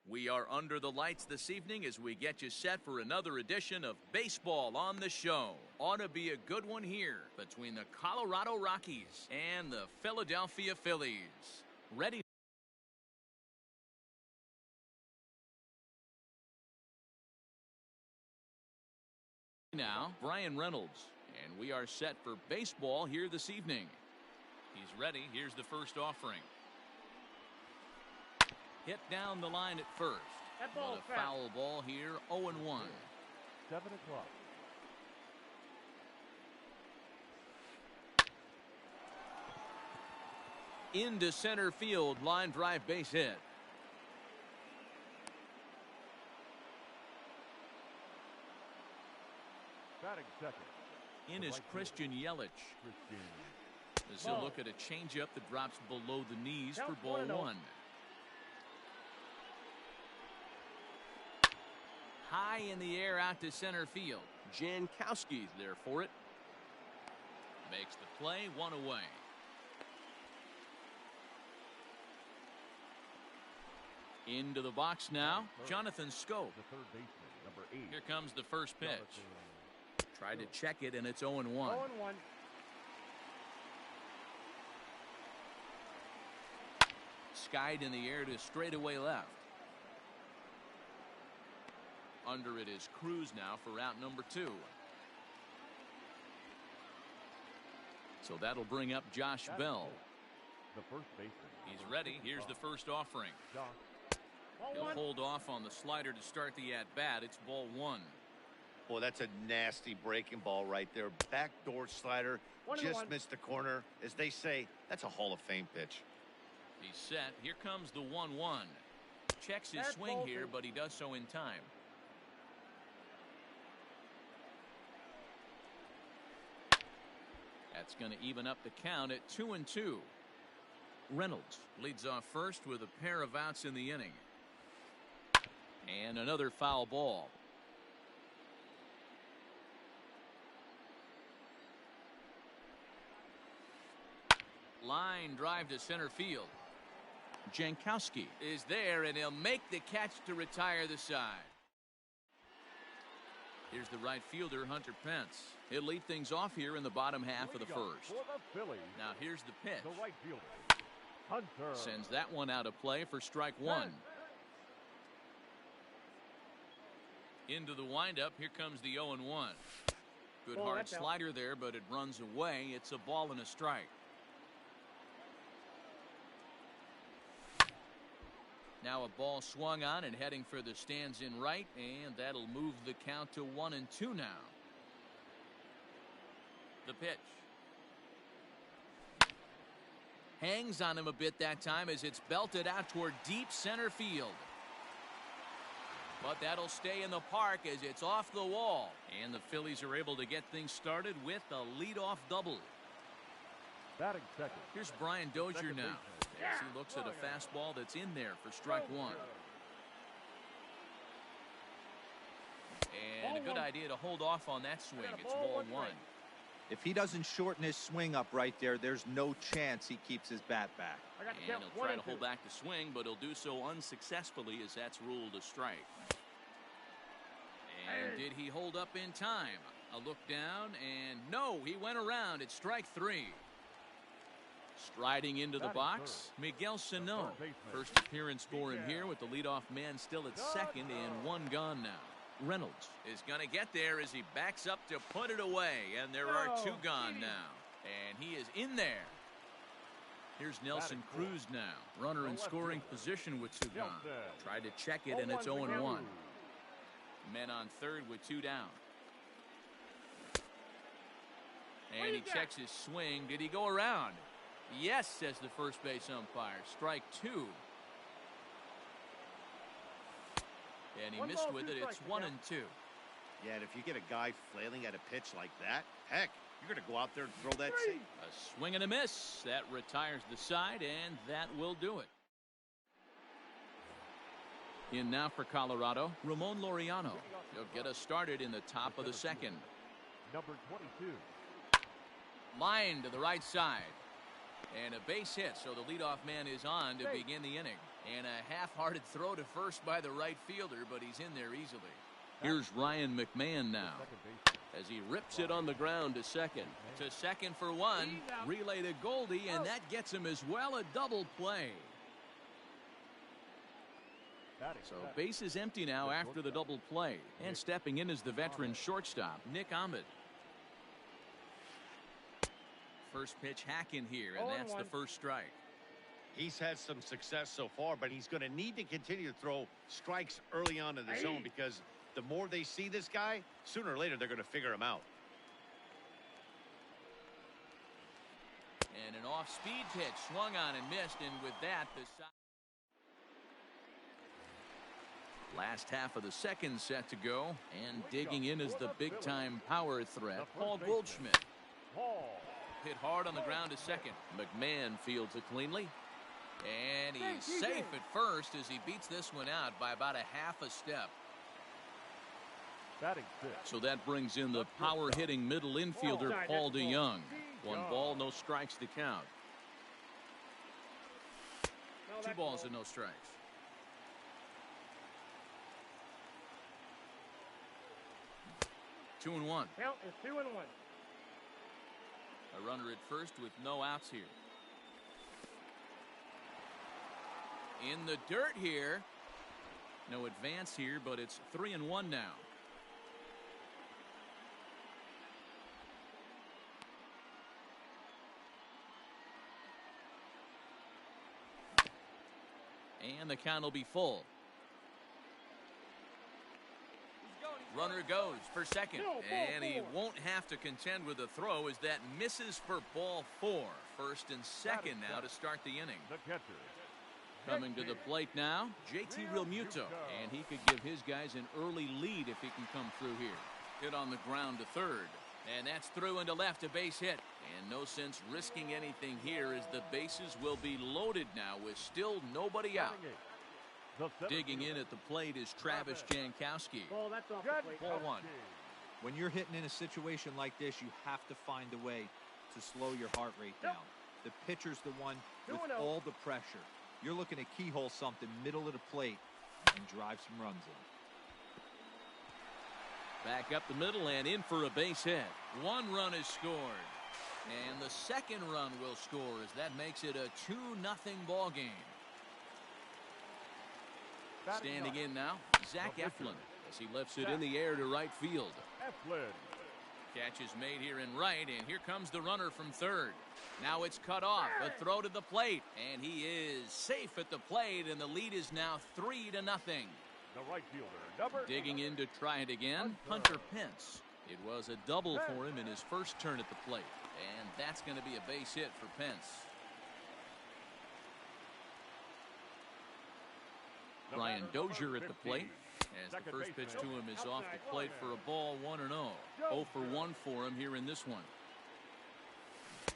B: We are under the lights this evening as we get you set for another edition of Baseball on the Show. Ought to be a good one here between the Colorado Rockies and the Philadelphia Phillies. Ready now, Brian Reynolds, and we are set for baseball here this evening. He's ready. Here's the first offering. Hit down the line at first.
E: That
B: But
E: ball's
B: a foul ball here, 0-1.
C: 7 o'clock.
B: Into center field, line drive base hit.
C: Batting second.
B: In is Christian Yelich. As he'll look at a changeup that drops below the knees for
E: Count
B: ball
E: 1-0.
B: one. High in the air out to center field.
G: Jankowski's there for it.
B: Makes the play, one away. Into the box now, Jonathan Scope.
C: The third baseman, number 8.
B: Here comes the first pitch. Tried to check it, and it's 0-1.
E: 0-1.
B: Skied in the air to straightaway left. Under it is Cruz now for out number 2. So that'll bring up Josh Bell.
C: The first baseman.
B: He's ready. Here's the first offering.
C: Josh.
E: Ball
B: He'll
E: one.
B: hold off on the slider to start the at-bat. It's ball one.
D: Boy, that's a nasty breaking ball right there. Backdoor slider.
E: 1-1.
D: Just missed the corner. As they say, that's a Hall of Fame pitch.
B: He's set. Here comes the 1-1. Checks his
E: That's
B: swing
E: ball
B: here,
E: two.
B: but he does so in time. That's going to even up the count at 2-2. Reynolds leads off first with a pair of outs in the inning. And another foul ball. Line drive to center field. Jankowski is there, and he'll make the catch to retire the side. Here's the right fielder, Hunter Pence. He'll lead things off here in the bottom half of the first.
C: For the Phillies,
B: Now here's the pitch.
C: the right fielder, Hunter.
B: Sends that one out of play for strike one. Into the windup. Here comes the 0-1. Good
E: Oh,
B: hard
E: that's out.
B: slider there, but it runs away. It's a ball and a strike. Now a ball swung on and heading for the stands in right, and that'll move the count to 1-2 now. The pitch. Hangs on him a bit that time as it's belted out toward deep center field. But that'll stay in the park as it's off the wall. And the Phillies are able to get things started with a leadoff double.
C: Batting second.
B: Here's Brian Dozier
C: Second
B: now
C: baseman.
B: as he looks at a fastball that's in there for strike one. And a
E: Ball
B: good
E: one.
B: idea to hold off on that swing.
E: got a
B: It's
E: ball,
B: ball
E: one
B: one.
E: strike.
F: If he doesn't shorten his swing up right there's no chance he keeps his bat back.
E: I got the
B: And
E: count.
B: he'll try to
E: 1-2.
B: hold back the swing, but he'll do so unsuccessfully as that's ruled a strike. And did he hold up in time? A look down, and no, he went around. It's strike three. Striding into the
C: Batting
B: box, Miguel Sano.
C: third baseman.
B: First appearance for him here with the leadoff man still at second and one gone now. Reynolds is going to get there as he backs up to put it away, and there are two gone now. And he is in there. Here's Nelson Cruz now. Runner in scoring position with two gone. Tried to check it, and it's 0-1. Men on third with two down. And he checks his swing. Did he go around? Yes, says the first base umpire. Strike two. And he missed with it. It's 1-2.
D: Yeah, and if you get a guy flailing at a pitch like that, heck, you're going to go out there and throw that.
B: A swing and a miss. That retires the side, and that will do it. In now for Colorado, Ramon Laureano. He'll get us started in the top of the second.
C: Number 22.
B: Line to the right side. And a base hit, so the leadoff man is on to begin the inning. And a half-hearted throw to first by the right fielder, but he's in there easily. Here's Ryan McMahon now as he rips it on the ground to second. To second for one. Relay to Goldie, and that gets him as well, a double play. So base is empty now after the double play. And stepping in is the veteran shortstop, Nick Ahmed. First pitch hack in here, and that's the first strike.
D: He's had some success so far, but he's going to need to continue to throw strikes early on in the zone, because the more they see this guy, sooner or later they're going to figure him out.
B: And an off-speed pitch swung on and missed, and with that, the last half of the second set to go, and digging in is the big-time power threat, Paul Goldschmidt. Hit hard on the ground to second. McMahon fields it cleanly. And he's safe at first as he beats this one out by about a half a step. So that brings in the power-hitting middle infielder, Paul DeYoung. 1 ball, no strikes to count. 2 balls and no strikes. Two and one.
E: Count is 2-1.
B: A runner at first with no outs here. In the dirt here. No advance here, but it's 3-1 now. And the count will be full. Runner goes for second, and he won't have to contend with a throw as that misses for ball 4. First and second now to start the inning. Coming to the plate now, JT Realmuto, and he could give his guys an early lead if he can come through here. Hit on the ground to third, and that's through into left, a base hit. And no sense risking anything here as the bases will be loaded now with still nobody out. Digging in at the plate is Travis Jankowski.
E: Ball, that's off the plate.
B: Ball 1.
F: When you're hitting in a situation like this, you have to find a way to slow your heart rate down. The pitcher's the one with all the pressure. You're looking to keyhole something middle of the plate and drive some runs in.
B: Back up the middle and in for a base hit. 1 run is scored. And the second run will score as that makes it a 2-0 ball game. Standing in now, Zach Eflin as he lifts it in the air to right field. Catch is made here in right, and here comes the runner from third. Now it's cut off, a throw to the plate, and he is safe at the plate, and the lead is now 3-0.
C: The right fielder,
B: digging in to try it again, Hunter Pence. It was a double for him in his first turn at the plate, and that's going to be a base hit for Pence. Brian Dozier at the plate as the first pitch to him is off the plate for a ball, 1-0. 0 for 1 for him here in this one.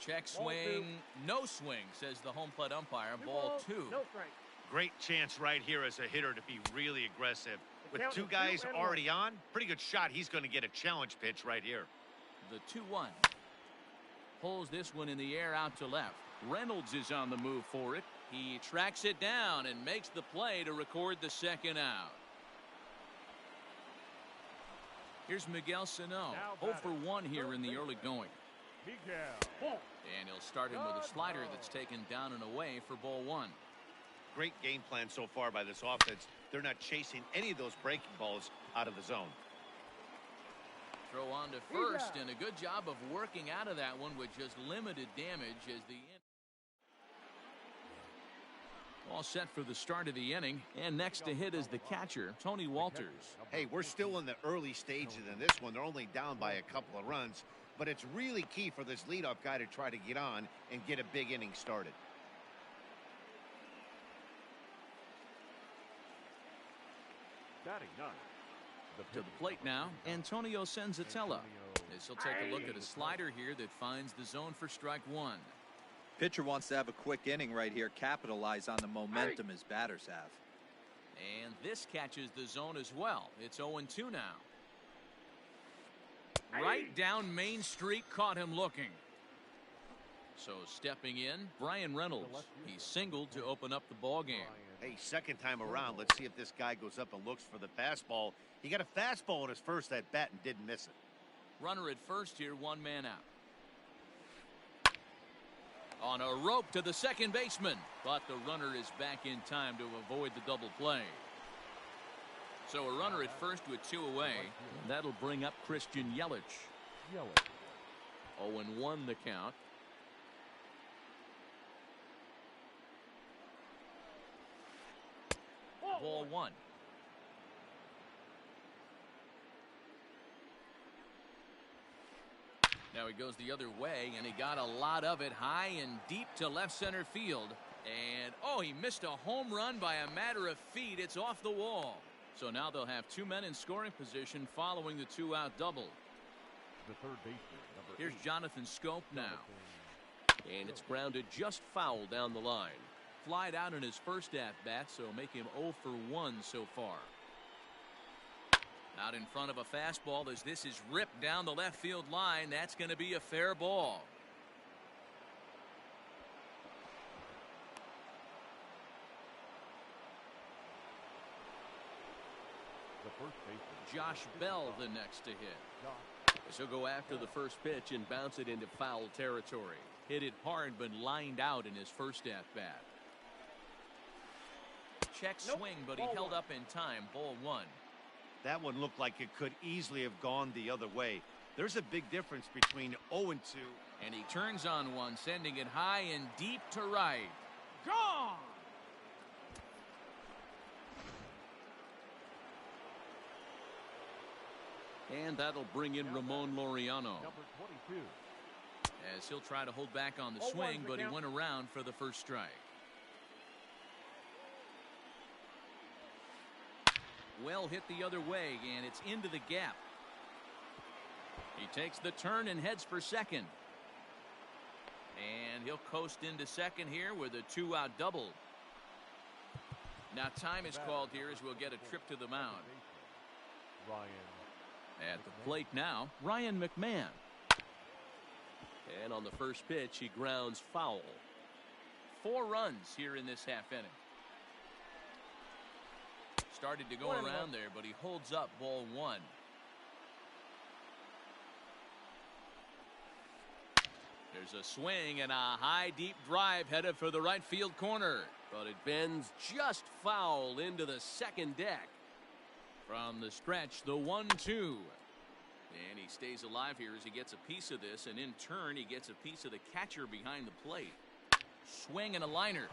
B: Check swing, no swing, says the home plate umpire. Ball 2.
E: No strike.
D: Great chance right here as a hitter to be really aggressive. With 2 guys already on, pretty good shot. He's going to get a challenge pitch right here.
B: The 2-1. Pulls this one in the air out to left. Reynolds is on the move for it. He tracks it down and makes the play to record the second out. Here's Miguel Sano. 0 for 1 here in the early going. And he'll start him with a slider that's taken down and away for ball 1.
D: Great game plan so far by this offense. They're not chasing any of those breaking balls out of the zone.
B: Throw on to first, and a good job of working out of that one with just limited damage as the all set for the start of the inning, and next to hit is the catcher, Tony Walters.
D: Hey, we're still in the early stages in this one. They're only down by a couple of runs, but it's really key for this leadoff guy to try to get on and get a big inning started.
B: To the plate now, Antonio Senzatella. As he'll take a look at a slider here that finds the zone for strike 1.
F: Pitcher wants to have a quick inning right here, capitalize on the momentum his batters have.
B: And this catches the zone as well. It's 0-2 now. Right down Main Street, caught him looking. So stepping in, Brian Reynolds. He singled to open up the ball game.
D: Hey, second time around, let's see if this guy goes up and looks for the fastball. He got a fastball in his first at bat and didn't miss it.
B: Runner at first here, one man out. On a rope to the second baseman, but the runner is back in time to avoid the double play. So a runner at first with 2 away. That'll bring up Christian Yelich. 0-1 the count. Ball 1. Now he goes the other way, and he got a lot of it high and deep to left center field. And, oh, he missed a home run by a matter of feet. It's off the wall. So now they'll have 2 men in scoring position following the 2-out double.
C: The third baseman, number
B: Here's
C: 8.
B: Jonathan Scope now.
G: And it's grounded just foul down the line.
B: Flied out in his first at-bat, so make him 0 for 1 so far. Out in front of a fastball as this is ripped down the left field line. That's going to be a fair ball.
C: The first baseman,
B: Josh Bell the next to hit.
G: So go after the first pitch and bounce it into foul territory.
B: Hit it hard but lined out in his first at-bat. Check swing, but he held up in time. Ball 1.
D: That one looked like it could easily have gone the other way. There's a big difference between 0 and 2.
B: And he turns on one, sending it high and deep to right. Gone!
G: And that'll bring in Ramon Laureano.
C: Number 22.
B: As he'll try to hold back on the swing, but he went around for the first strike. Well hit the other way, and it's into the gap. He takes the turn and heads for second. And he'll coast into second here with a 2-out double. Now time is called here as we'll get a trip to the mound.
C: Ryan.
B: At the plate now, Ryan McMahon.
G: And on the first pitch, he grounds foul.
B: 4 runs here in this half inning. Started to go around there, but he holds up. Ball 1. There's a swing and a high deep drive headed for the right field corner.
G: But it bends just foul into the second deck.
B: From the stretch, the 1-2. And he stays alive here as he gets a piece of this, and in turn he gets a piece of the catcher behind the plate. Swing and a liner.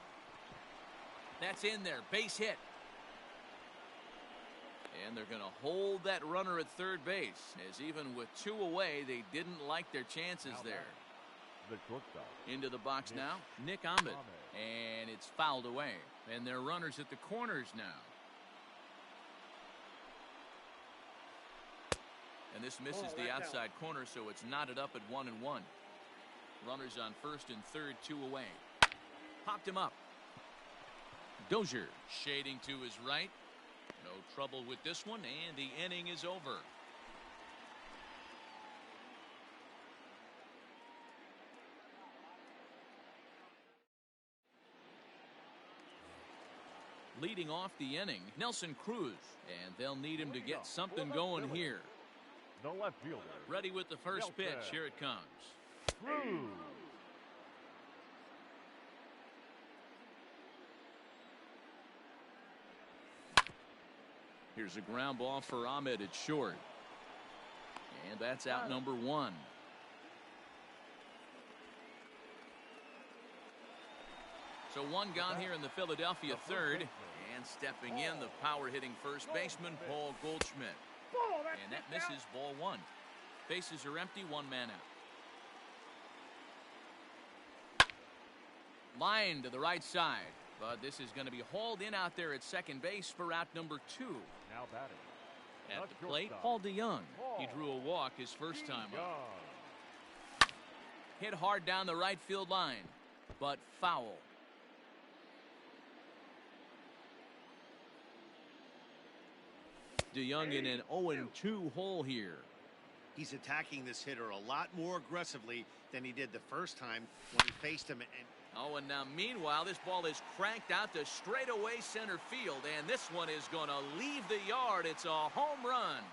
B: That's in there. Base hit. And they're going to hold that runner at third base, as even with 2 away, they didn't like their chances there.
C: The shortstop.
B: Into the box now, Nick Ahmed. And it's fouled away. And they're runners at the corners now. And this misses the outside corner, so it's knotted up at 1-1. Runners on first and third, 2 away. Popped him up. Dozier shading to his right. No trouble with this one, and the inning is over. Leading off the inning, Nelson Cruz, and they'll need him to get something going here.
C: The left fielder.
B: Ready with the first pitch. Here it comes.
C: Cruz.
B: Here's a ground ball for Ahmed at short. And that's out number 1. So 1 gone here in the Philadelphia third. And stepping in, the power-hitting first baseman, Paul Goldschmidt. And that misses. Ball 1. Bases are empty, 1 man out. Line to the right side. But this is going to be hauled in out there at second base for out number 2.
C: Now batting.
B: At the plate, Paul DeYoung. He drew a walk his first time up. Hit hard down the right field line, but foul. DeYoung in an 0-2 hole here.
D: He's attacking this hitter a lot more aggressively than he did the first time when he faced him, and
B: Oh, and now meanwhile, this ball is cranked out to straightaway center field, and this one is going to leave the yard. It's a home run.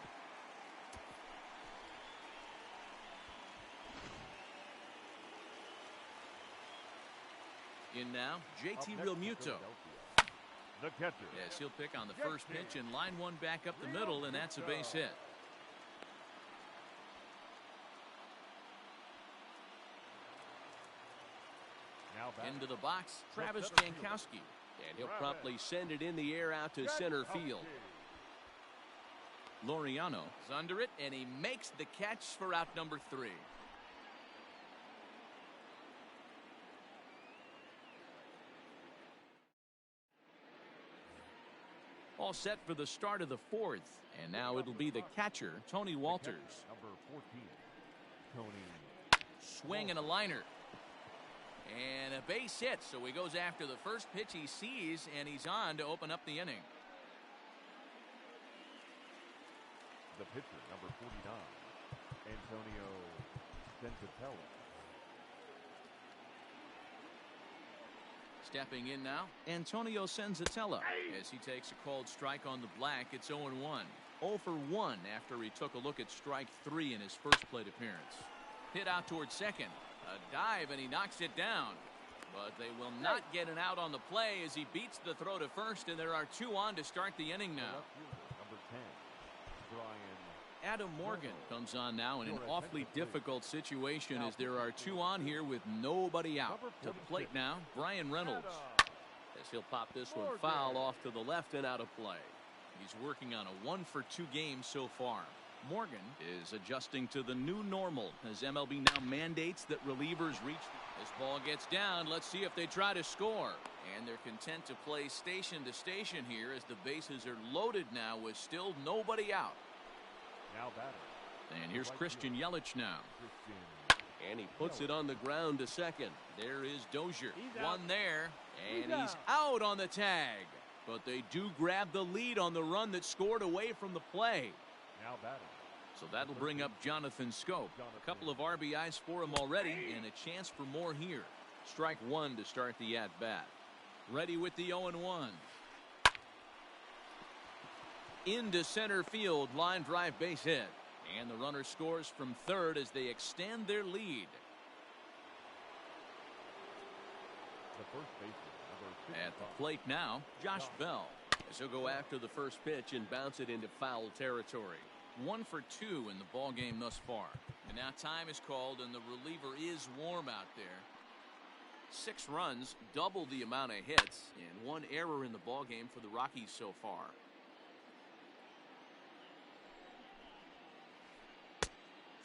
B: In now, JT Realmuto.
C: The catcher.
B: Yes, he'll pick on the first pitch and line one back up the middle, and that's a base hit. Into the box, Travis Jankowski.
G: And he'll promptly send it in the air out to center field.
B: Laureano is under it, and he makes the catch for out number 3. All set for the start of the 4th, and now it'll be the catcher, Tony Walters.
C: Number 14, Tony.
B: Swing and a liner. And a base hit, so he goes after the first pitch he sees, and he's on to open up the inning.
C: The pitcher, number 49, Antonio Senzatella.
B: Stepping in now, Antonio Senzatella. As he takes a called strike on the black, it's 0-1. 0 for 1 after he took a look at strike 3 in his first plate appearance. Hit out towards second. A dive, and he knocks it down. But they will not get an out on the play as he beats the throw to first, and there are 2 on to start the inning now.
C: Number 10, Brian.
B: Adam Morgan comes on now in an awfully difficult situation as there are 2 on here with nobody out. To the plate now, Brian Reynolds.
G: As he'll pop this one foul off to the left and out of play.
B: He's working on a 1 for 2 game so far. Morgan is adjusting to the new normal as MLB now mandates that relievers reach. This ball gets down. Let's see if they try to score. And they're content to play station to station here as the bases are loaded now with still nobody out.
C: Now batter.
B: And here's Christian Yelich now.
G: And he puts it on the ground to second.
B: There is Dozier. One there. And he's out on the tag. But they do grab the lead on the run that scored away from the play.
C: Now batting.
B: So that'll bring up Jonathan Scope. A couple of RBIs for him already, and a chance for more here. Strike 1 to start the at-bat. Ready with the 0-1. Into center field, line drive base hit. And the runner scores from third as they extend their lead.
C: The first baseman,
B: At the plate now, Josh Bell.
G: As he'll go after the first pitch and bounce it into foul territory.
B: 1 for 2 in the ball game thus far. And now time is called, and the reliever is warm out there. 6 runs, double the amount of hits, and 1 error in the ball game for the Rockies so far.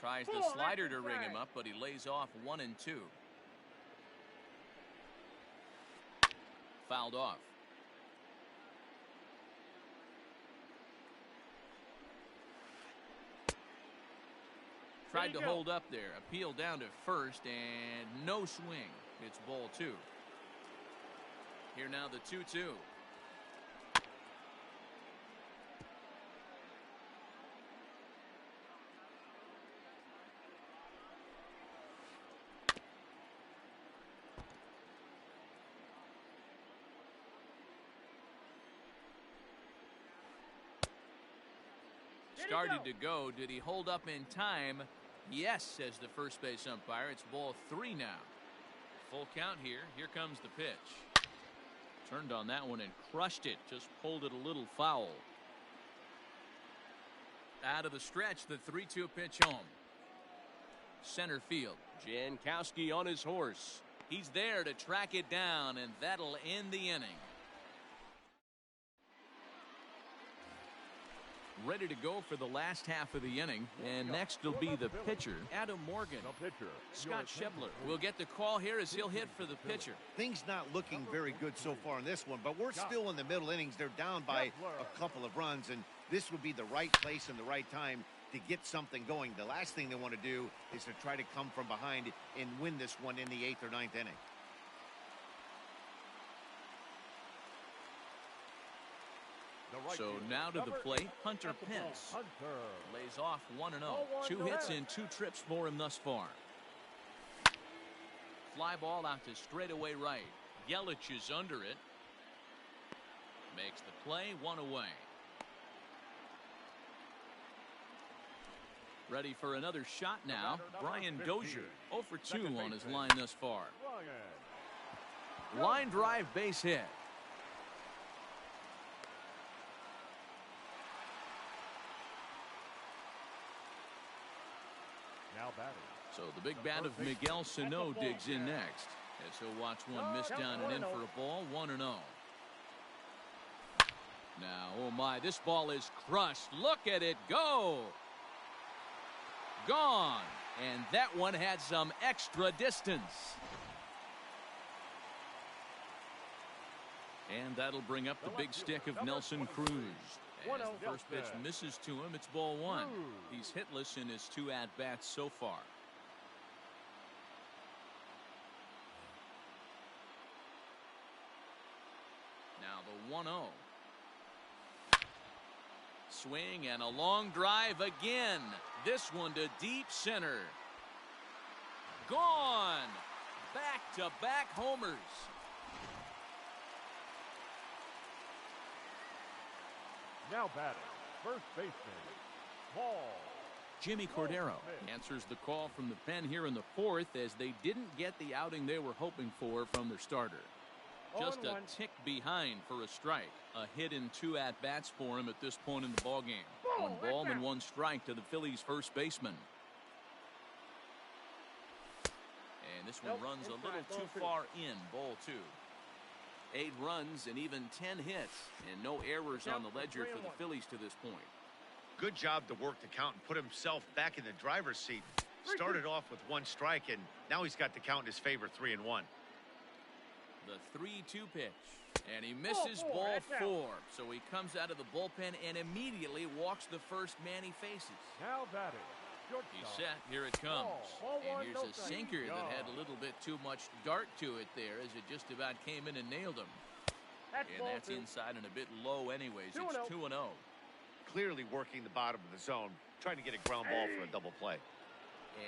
B: Tries the slider to ring him up, but he lays off 1 and 2. Fouled off. Tried to hold up there. Appeal down to first, and no swing. It's ball 2. Here now the 2-2. Started to go. Did he hold up in time? Yes, says the first base umpire. It's ball 3 now. Full count here. Here comes the pitch. Turned on that one and crushed it. Just pulled it a little foul. Out of the stretch, the 3-2 pitch home. Center field.
G: Jankowski on his horse.
B: He's there to track it down, and that'll end the inning. Ready to go for the last half of the inning, and next will be the pitcher, Adam Morgan. Scott Schebler will get the call here as he'll hit for the pitcher.
D: Things not looking very good so far in this one, but we're still in the middle innings. They're down by a couple of runs, and this would be the right place and the right time to get something going. The last thing they want to do is to try to come from behind and win this one in the 8th or 9th inning.
B: So now to the plate, Hunter Pence. Lays off 1-0. 2 hits and 2 trips for him thus far. Fly ball out to straightaway right. Yelich is under it. Makes the play, 1 away. Ready for another shot now. Brian Dozier, 0 for 2 on his line thus far. Line drive base hit.
C: Now batting.
B: So the big bat of Miguel Sano digs in next, as he'll watch one miss down and in for a ball, 1-0. Now, oh my, this ball is crushed. Look at it go. Gone. And that one had some extra distance. And that'll bring up the big stick of Nelson Cruz. As the first pitch misses to him, it's ball 1. He's hitless in his 2 at-bats so far. Now the 1-0. Swing and a long drive again. This one to deep center. Gone. Back-to-back homers.
C: Now batting, first baseman, Paul.
B: Jimmy Cordero answers the call from the pen here in the 4th, as they didn't get the outing they were hoping for from their starter. Just a tick behind for a strike. A hit in 2 at-bats for him at this point in the ballgame. 1 ball and 1 strike to the Phillies' first baseman. And this one runs a little too far in, ball 2. 8 runs and even 10 hits, and no errors on the ledger for the Phillies to this point.
D: Good job to work the count and put himself back in the driver's seat. Started off with 1 strike, and now he's got the count in his favor, 3-1.
B: The 3-2 pitch, and he misses ball 4. So he comes out of the bullpen and immediately walks the first man he faces.
C: Now batting,
B: He's set. Here it comes. And here's a sinker that had a little bit too much dart to it there, as it just about came in and nailed him. And that's inside and a bit low anyways. It's 2-0.
D: Clearly working the bottom of the zone, trying to get a ground ball for a double play.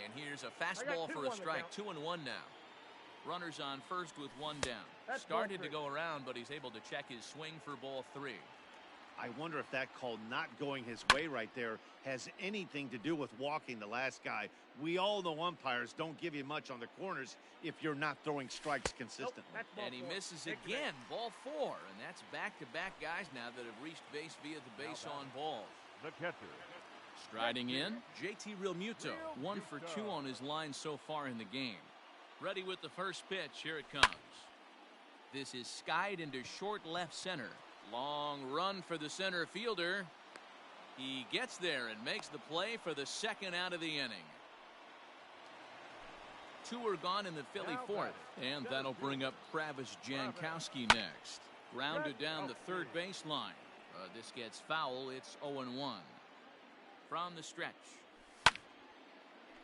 B: And here's a fastball for a strike. 2-1 now. Runners on first with 1 down. Started to go around, but he's able to check his swing for ball 3.
D: I wonder if that call not going his way right there has anything to do with walking the last guy. We all know umpires don't give you much on the corners if you're not throwing strikes consistently.
B: And he misses again, ball 4. And that's back-to-back guys now that have reached base via the base on balls.
C: The catcher.
B: Striding in, JT Realmuto, 1 for 2 on his line so far in the game. Ready with the first pitch. Here it comes. This is skied into short left center. Long run for the center fielder. He gets there and makes the play for the 2nd out of the inning. 2 are gone in the Philly 4th, and that'll bring up Travis Jankowski next. Grounded down the third baseline. This gets foul. It's 0-1. From the stretch.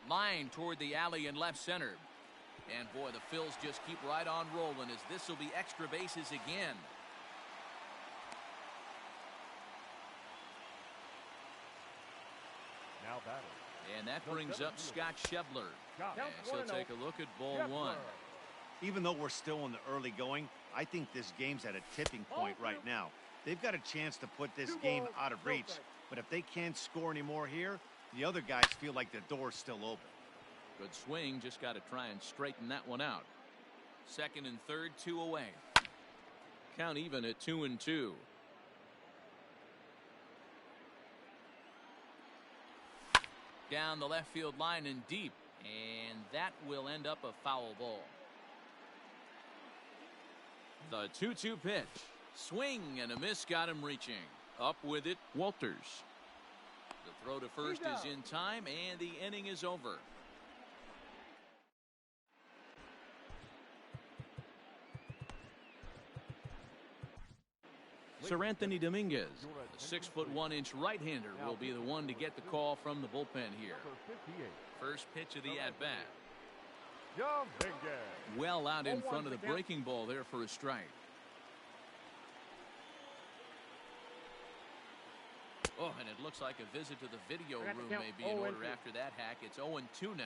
B: Line toward the alley in left center. And boy, the Phils just keep right on rolling, as this will be extra bases again.
C: Now batting.
B: And that brings up Scott Schebler. So take a look at ball 1.
D: Even though we're still in the early going, I think this game's at a tipping point right now. They've got a chance to put this game out of reach, but if they can't score any more here, the other guys feel like the door's still open.
B: Good swing, just got to try and straighten that one out. 2nd and 3rd, 2 away. Count even at 2-2. Down the left field line and deep, and that will end up a foul ball. The 2-2 pitch. Swing and a miss, got him reaching. Up with it, Walters. The throw to first is in time, and the inning is over. Sir Anthony Dominguez, the 6'1" right-hander, will be the one to get the call from the bullpen here. First pitch of the at-bat. Well out in front of the breaking ball there for a strike. Oh, and it looks like a visit to the video room may be in order after that hack. It's 0-2 now.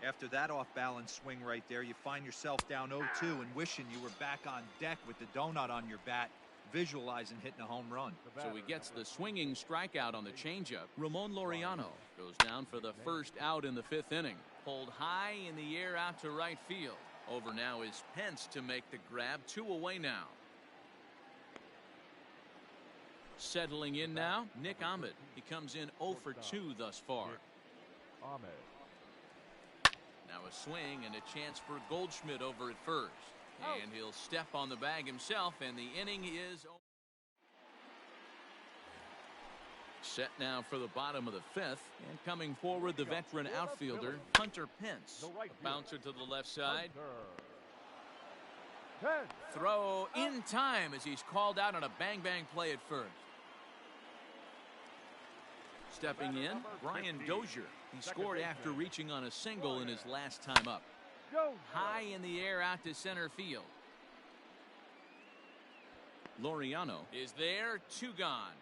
F: After that off-balance swing right there, you find yourself down 0-2 and wishing you were back on deck with the donut on your bat, visualizing hitting a home run.
B: So he gets the swinging strikeout on the changeup. Ramon Laureano goes down for the first out in the 5th inning. Pulled high in the air out to right field. Over now is Pence to make the grab. 2 away now. Settling in now, Nick Ahmed. He comes in 0 for 2 thus far. Now a swing and a chance for Goldschmidt over at first. And he'll step on the bag himself, and the inning is over. Set now for the bottom of the 5th, and coming forward the veteran outfielder Hunter Pence. A bouncer to the left side. Throw in time as he's called out on a bang play at first. Stepping in, Brian Dozier. He scored after reaching on a single in his last time up. High in the air out to center field. Laureano is there. 2 gone.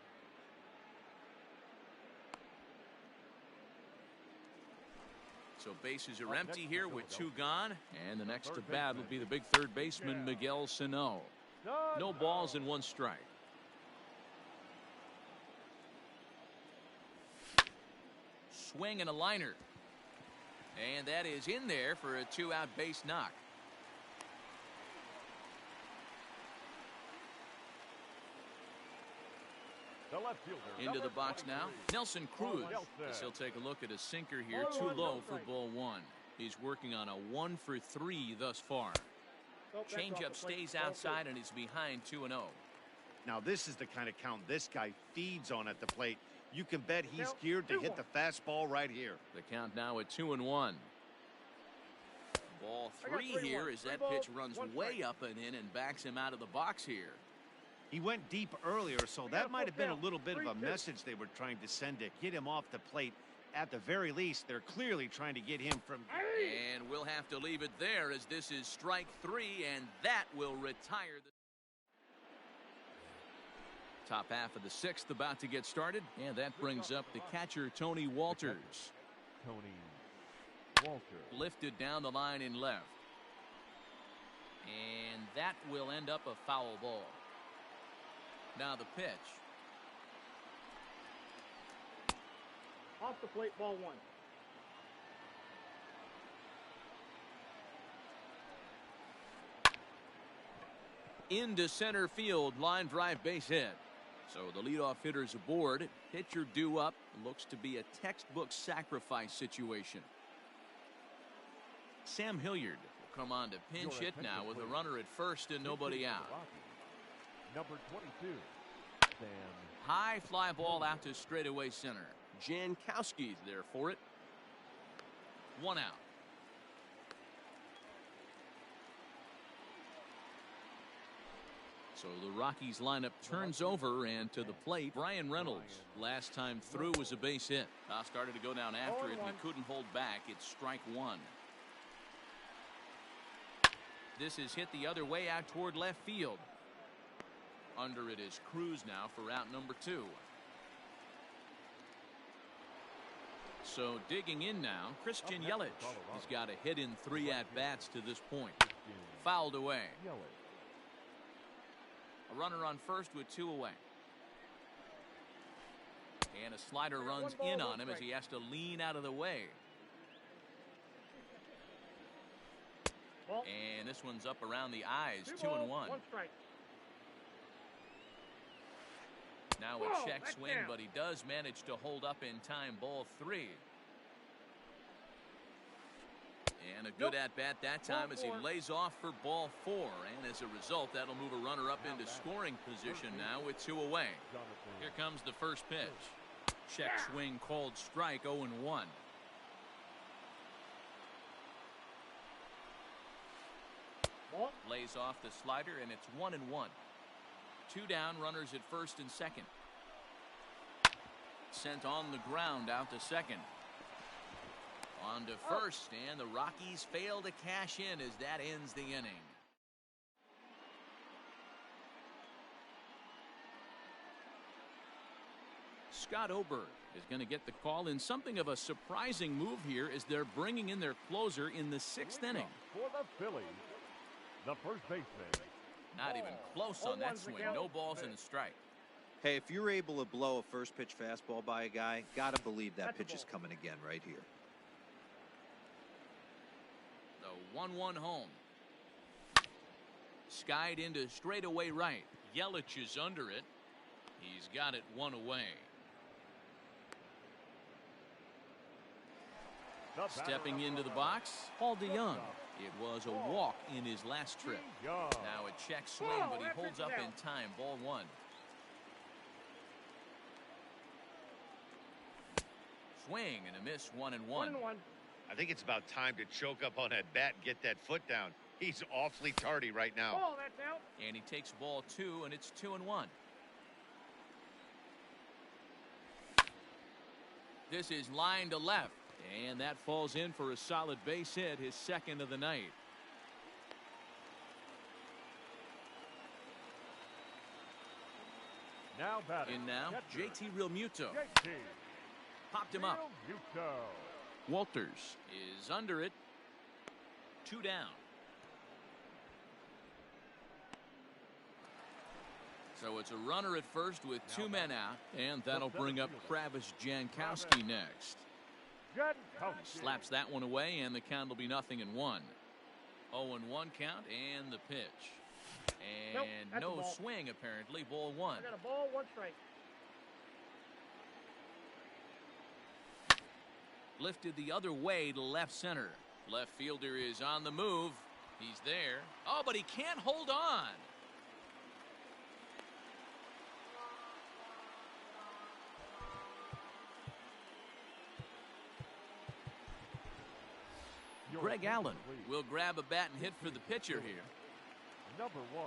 B: So bases are empty here with 2 gone. And the next to bat will be the big third baseman Miguel Sano. No balls and 1 strike. Swing and a liner. And that is in there for a 2-out base knock. Into the box now, Nelson Cruz. As he'll take a look at a sinker here, too low for ball 1. He's working on a 1 for 3 thus far. Changeup stays outside and he's behind 2-0.
D: Now this is the kind of count this guy feeds on at the plate. You can bet he's geared to hit the fastball right here.
B: The count now at 2-1. Ball 3 here as that pitch runs way up and in and backs him out of the box here.
D: He went deep earlier, so that might have been a little bit of a message they were trying to send to get him off the plate. At the very least, they're clearly trying to get him from...
B: And we'll have to leave it there as this is strike 3, and that will retire the... Top half of the 6th about to get started, and that brings up the catcher, Tony Walters. Lifted down the line in left. And that will end up a foul ball. Now the pitch.
E: Off the plate, ball 1.
B: Into center field, line drive base hit. So the leadoff hitter's aboard. Pitcher due up. Looks to be a textbook sacrifice situation. Sam Hilliard will come on to pinch hit now with a runner at first and nobody out.
C: Number 22, Sam.
B: High fly ball out to straightaway center. Jankowski's there for it. 1 out. So the Rockies lineup turns over, and to the plate, Brian Reynolds. Last time through was a base hit. Started to go down after it, and he couldn't hold back. It's strike 1. This is hit the other way out toward left field. Under it is Cruz now for out number 2. So digging in now, Christian Yelich. He's got a hit in 3 at-bats to this point. Fouled away. A runner on first with 2 away. And a slider runs in on him as he has to lean out of the way. And this one's up around the eyes. 2-1. Now a check swing, but he does manage to hold up in time. Ball 3. And a good at-bat that time as he lays off for ball 4. And as a result, that'll move a runner up into scoring position now with 2 away. Here comes the first pitch. Check swing called strike. 0-1. Lays off the slider, and it's 1-1. 2 down, runners at first and second. Sent on the ground out to second. On to first, and the Rockies fail to cash in as that ends the inning. Scott Oberg is going to get the call in something of a surprising move here as they're bringing in their closer in the 6th inning.
C: For the Phillies, the first baseman.
B: Not even close on that swing. No balls and a strike.
F: Hey, if you're able to blow a first pitch fastball by a guy, gotta believe that pitch is coming again right here.
B: The 1-1 home. Skied into straightaway right. Yelich is under it. He's got it one away. Stepping into the box, Paul DeYoung. It was a walk in his last trip. Now a check swing, but he holds up in time. Ball 1. Swing and a miss. 1-1.
D: I think it's about time to choke up on that bat and get that foot down. He's awfully tardy right now.
E: Oh, that's out.
B: And he takes ball 2, and it's 2-1. This is line to left, and that falls in for a solid base hit, his 2nd of the night.
C: Now batting.
B: In now,
C: catcher,
B: JT Realmuto.
C: JT
B: Popped him up.
C: Realmuto.
B: Walters is under it. 2 down. So it's a runner at first with 2 men out, and that'll bring up Travis Jankowski next. He slaps that one away, and the count will be 0-1. 0-1 count, and the pitch. And no swing, apparently. Ball 1.
E: I got a ball, 1 strike.
B: Lifted the other way to left center. Left fielder is on the move. He's there. Oh, but he can't hold on. Greg Allen will grab a bat and hit for the pitcher here.
C: Number 1,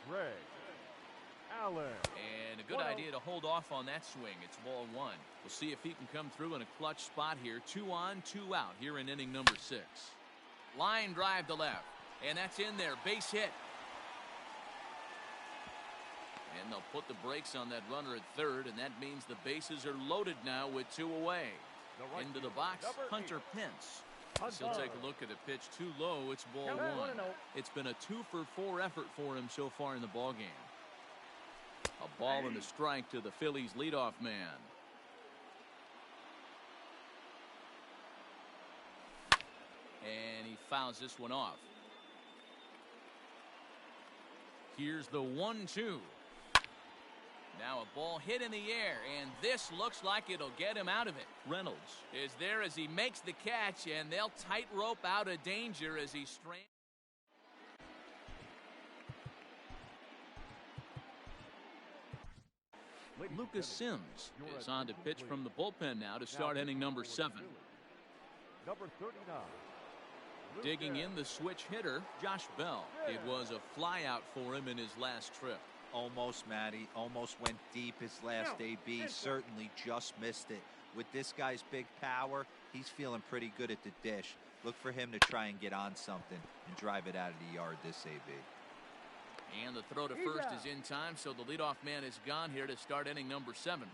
C: Greg Allen.
B: And a good idea to hold off on that swing. It's ball 1. We'll see if he can come through in a clutch spot here. 2 on, 2 out here in inning number 6. Line drive to left. And that's in there. Base hit. And they'll put the brakes on that runner at 3rd, and that means the bases are loaded now with 2 away. Into the box, Hunter Pence. He'll take a look at a pitch too low. It's ball 1. It's been a 2-for-4 effort for him so far in the ballgame. A ball and a strike to the Phillies leadoff man. And he fouls this one off. Here's the 1-2. Now a ball hit in the air, and this looks like it'll get him out of it. Reynolds is there as he makes the catch, and they'll tightrope out of danger as he strands. Lucas Sims is on to pitch from the bullpen now to start inning number 7.
C: Number 39.
B: Digging in the switch hitter, Josh Bell. It was a flyout for him in his last trip.
F: Almost, Matty. Almost went deep his last AB. Certainly just missed it. With this guy's big power, he's feeling pretty good at the dish. Look for him to try and get on something and drive it out of the yard this AB.
B: And the throw to first is in time, so the leadoff man is gone here to start inning number 7.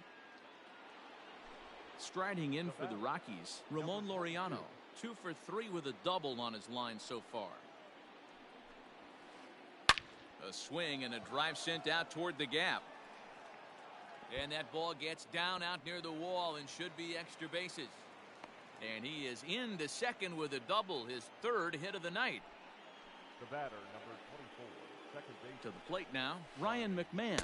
B: Striding in for the Rockies, Ramon Laureano. 2 for 3 with a double on his line so far. A swing and a drive sent out toward the gap. And that ball gets down out near the wall and should be extra bases. And he is into second with a double, his 3rd hit of the night.
C: The batter, number 24, second base.
B: To the plate now, Ryan McMahon,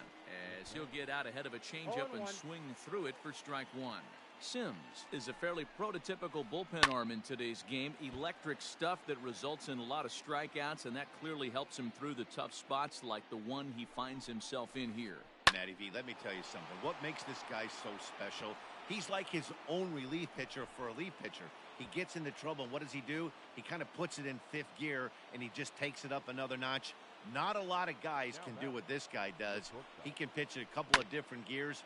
B: as he'll get out ahead of a changeup and swing through it for strike 1. Sims is a fairly prototypical bullpen arm in today's game. Electric stuff that results in a lot of strikeouts, and that clearly helps him through the tough spots like the one he finds himself in here.
D: Matty V, let me tell you something. What makes this guy so special? He's like his own relief pitcher for a relief pitcher. He gets into trouble, and what does he do? He kind of puts it in 5th gear, and he just takes it up another notch. Not a lot of guys can do what this guy does. He can pitch in a couple of different gears.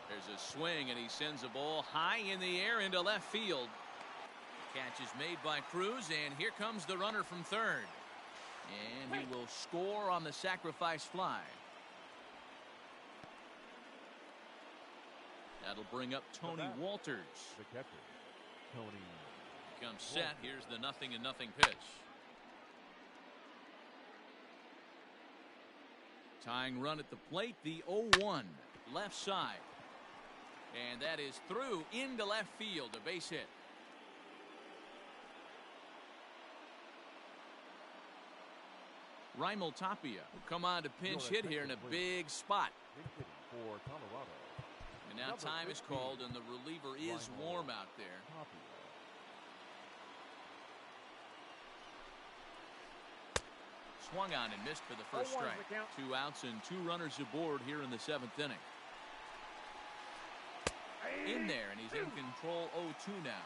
B: There's a swing, and he sends a ball high in the air into left field. Catch is made by Cruz, and here comes the runner from 3rd. And he will score on the sacrifice fly. That'll bring up Tony Walters.
C: The catcher, Tony.
B: Comes set. Here's the 0-0 pitch. Tying run at the plate, the 0-1 left side. And that is through into left field, a base hit. Raimel Tapia will come on to pinch hit here in a big spot.
C: For Colorado.
B: And now time is called, and the reliever is warm out there. Swung on and missed for the first strike. 2 outs and 2 runners aboard here in the 7th inning. In there, and he's in control. 0-2 now.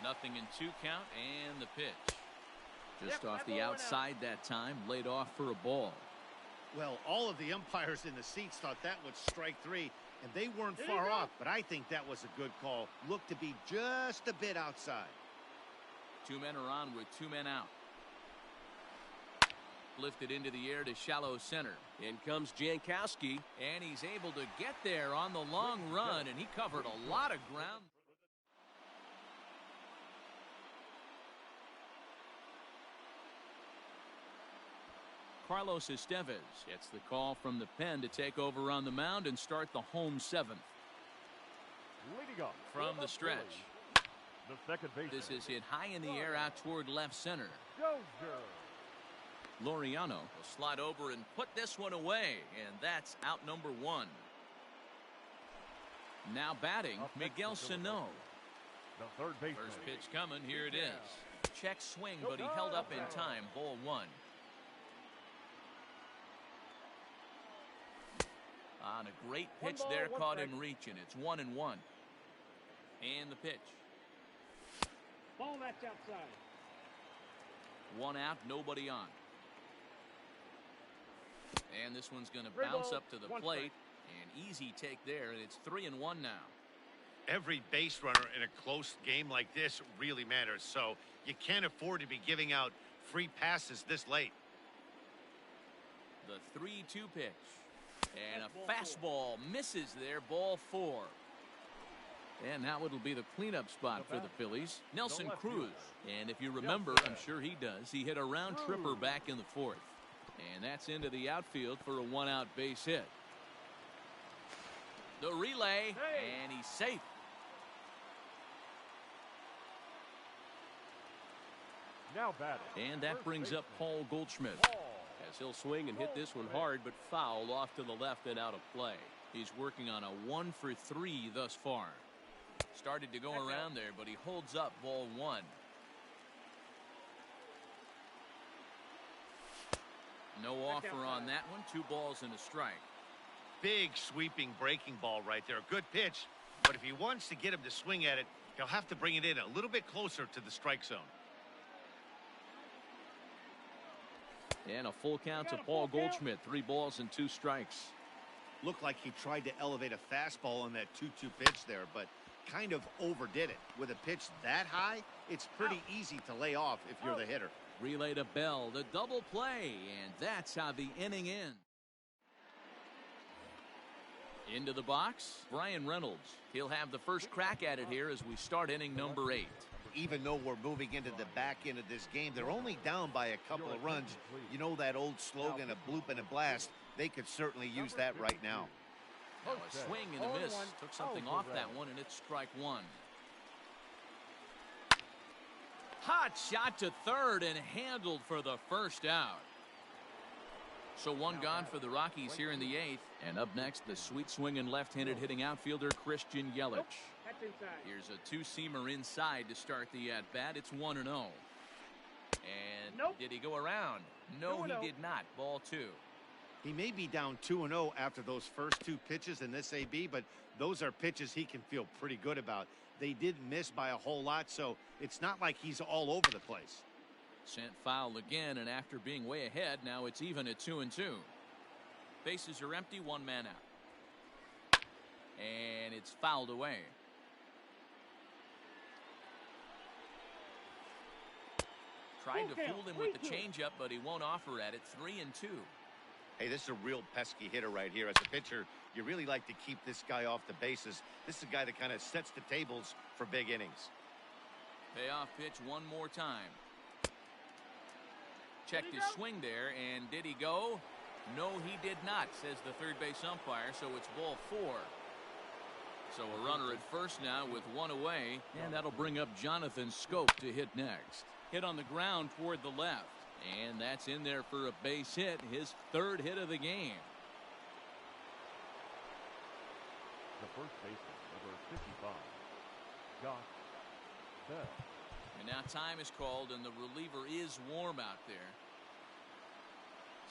B: 0-2 count, and the pitch. Just off the outside that time, laid off for a ball.
D: Well, all of the umpires in the seats thought that was strike 3, and they weren't far off, but I think that was a good call. Looked to be just a bit outside.
B: 2 men are on with 2 men out. Lifted into the air to shallow center.
G: In comes Jankowski.
B: And he's able to get there on the long run, and he covered a lot of ground. Carlos Estevez gets the call from the pen to take over on the mound and start the home 7th.
C: Leading up
B: from the stretch.
C: The second baseman.
B: This is hit high in the air out toward left center.
C: Dozier.
B: Laureano will slide over and put this one away, and that's out number 1. Now batting, Miguel Sano.
C: The third baseman.
B: First pitch coming, here it is. Check swing, but he held up in time. Ball 1. On a great pitch there, caught him reaching. It's 1-1. And the pitch.
E: Ball, that's outside.
B: 1 out, nobody on. And this one's going to bounce up to the plate. An easy take there, and it's 3-1 now.
D: Every base runner in a close game like this really matters, so you can't afford to be giving out free passes this late.
B: The 3-2 pitch. And a fastball misses there, ball 4. And now it'll be the cleanup spot for the Phillies. Nelson Cruz. And if you remember, I'm sure he does, he hit a round tripper back in the 4th. And that's into the outfield for a 1-out base hit. The relay, and he's safe.
C: Now batting.
B: And that brings up Paul Goldschmidt.
G: As he'll swing and hit this one hard, but foul off to the left and out of play.
B: He's working on a 1 for 3 thus far. Started to go around there, but he holds up, ball 1. No offer on that one. 2 balls and a strike.
D: Big sweeping breaking ball right there. Good pitch, but if he wants to get him to swing at it, he'll have to bring it in a little bit closer to the strike zone.
B: And a full count to Paul Goldschmidt. 3 balls and 2 strikes.
D: Looked like he tried to elevate a fastball on that 2-2 pitch there, but kind of overdid it. With a pitch that high, it's pretty easy to lay off if you're the hitter.
B: Relay to Bell, the double play, and that's how the inning ends. Into the box, Brian Reynolds. He'll have the first crack at it here as we start inning number 8.
D: Even though we're moving into the back end of this game, they're only down by a couple of runs. You know that old slogan, a bloop and a blast. They could certainly use that right now.
B: Now a swing and a miss. Took something off that one, and it's strike 1. Hot shot to third and handled for the first out. So 1 gone for the Rockies here in the 8th. And up next, the sweet swinging left-handed hitting outfielder Christian Yelich.
E: That's inside.
B: Here's a 2-seamer inside to start the at-bat. It's 1-0. And did he go around? No, he did not. Ball 2.
D: He may be down 2-0 after those first 2 pitches in this AB, but those are pitches he can feel pretty good about. They did miss by a whole lot, so it's not like he's all over the place.
B: Sent foul again, and after being way ahead, now it's even at 2-2. Bases are empty, 1 man out. And it's fouled away. Tried to fool him with the changeup, but he won't offer at it. 3-2.
D: Hey, this is a real pesky hitter right here. As a pitcher, you really like to keep this guy off the bases. This is a guy that kind of sets the tables for big innings.
B: Payoff pitch one more time. Checked his swing there, and did he go? No, he did not, says the third base umpire, so it's ball 4. So a runner at first now with one away, and that'll bring up Jonathan Scope to hit next. Hit on the ground toward the left, and that's in there for a base hit, his 3rd hit of the game.
C: The first baseman, number 55, Josh Bell.
B: And now time is called, and the reliever is warm out there.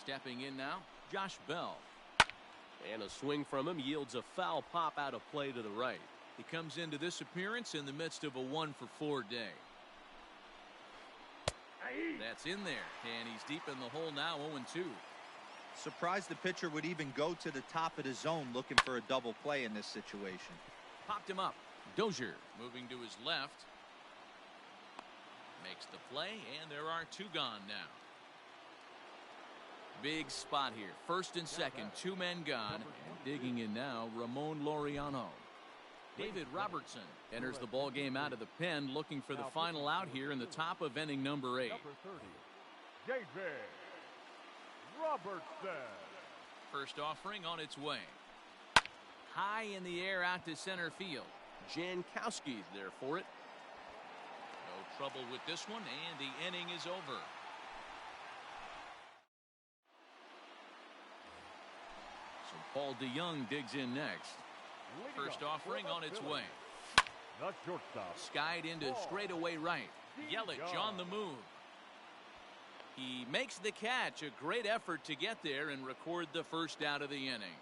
B: Stepping in now, Josh Bell.
G: And a swing from him yields a foul pop out of play to the right.
B: He comes into this appearance in the midst of a 1-for-4 day. That's in there, and he's deep in the hole now, 0-2.
F: Surprised the pitcher would even go to the top of the zone looking for a double play in this situation.
B: Popped him up. Dozier moving to his left. Makes the play, and there are 2 gone now. Big spot here. First and second, 2 men gone. And digging in now, Ramon Laureano. David Robertson enters the ball game out of the pen, looking for the final out here in the top of inning number 8.
C: Number 30, David Robertson.
B: First offering on its way. High in the air out to center field.
G: Jankowski's there for it.
B: No trouble with this one, and the inning is over. So Paul DeYoung digs in next. First offering on its way.
C: The shortstop.
B: Skied into straightaway right. Yelich on the move. He makes the catch. A great effort to get there and record the first out of the inning.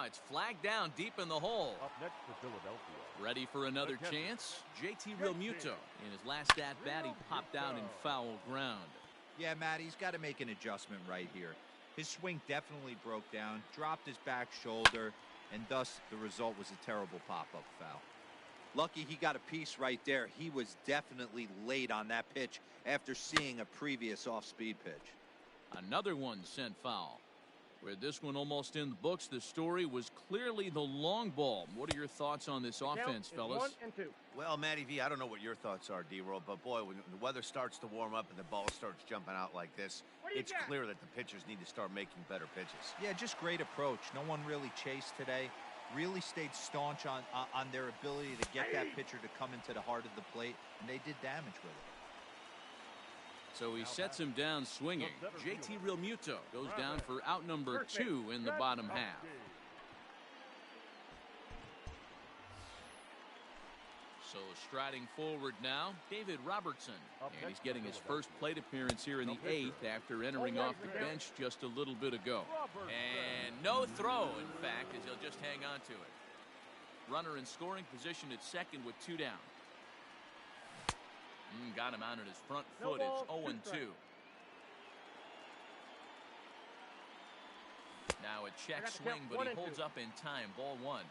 B: It's flagged down deep in the hole.
C: Up next to Philadelphia.
B: Ready for another chance? JT Realmuto. In his last at-bat, he popped out in foul ground.
F: Yeah, Matt, he's got to make an adjustment right here. His swing definitely broke down, dropped his back shoulder, and thus the result was a terrible pop-up foul. Lucky he got a piece right there. He was definitely late on that pitch after seeing a previous off-speed pitch.
B: Another one sent foul. With this one almost in the books, the story was clearly the long ball. What are your thoughts on this offense, fellas?
E: 1 and 2.
D: Well, Matty V, I don't know what your thoughts are, D-Roll, but boy, when the weather starts to warm up and the ball starts jumping out like this, it's clear that the pitchers need to start making better pitches.
F: Yeah, just great approach. No one really chased today. Really stayed staunch on their ability to get that pitcher to come into the heart of the plate, and they did damage with it.
B: So he sets him down swinging. JT Realmuto goes down for out number 2 in the bottom half. So striding forward now, David Robertson. And he's getting his first plate appearance here in the 8th after entering off the bench just a little bit ago. And no throw, in fact, as he'll just hang on to it. Runner in scoring position at second with 2 down. Got him out on his front foot. It's 0-2. Now a check swing, but he holds up in time. Ball 1.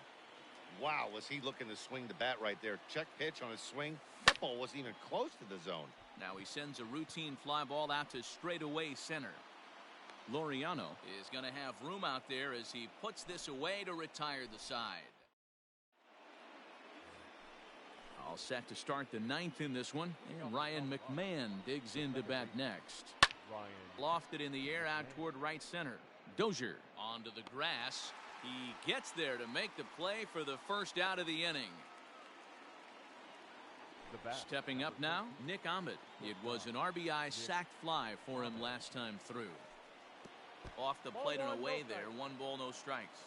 D: Wow, was he looking to swing the bat right there. Check pitch on his swing. That ball wasn't even close to the zone.
B: Now he sends a routine fly ball out to straightaway center. Laureano is going to have room out there as he puts this away to retire the side. All set to start the 9th in this one, and Ryan McMahon digs into bat next. Lofted in the air out toward right center. Dozier onto the grass. He gets there to make the play for the first out of the inning. Stepping up now, Nick Ahmed. It was an RBI sacked fly for him last time through. Off the plate and away there, 1 ball, no strikes.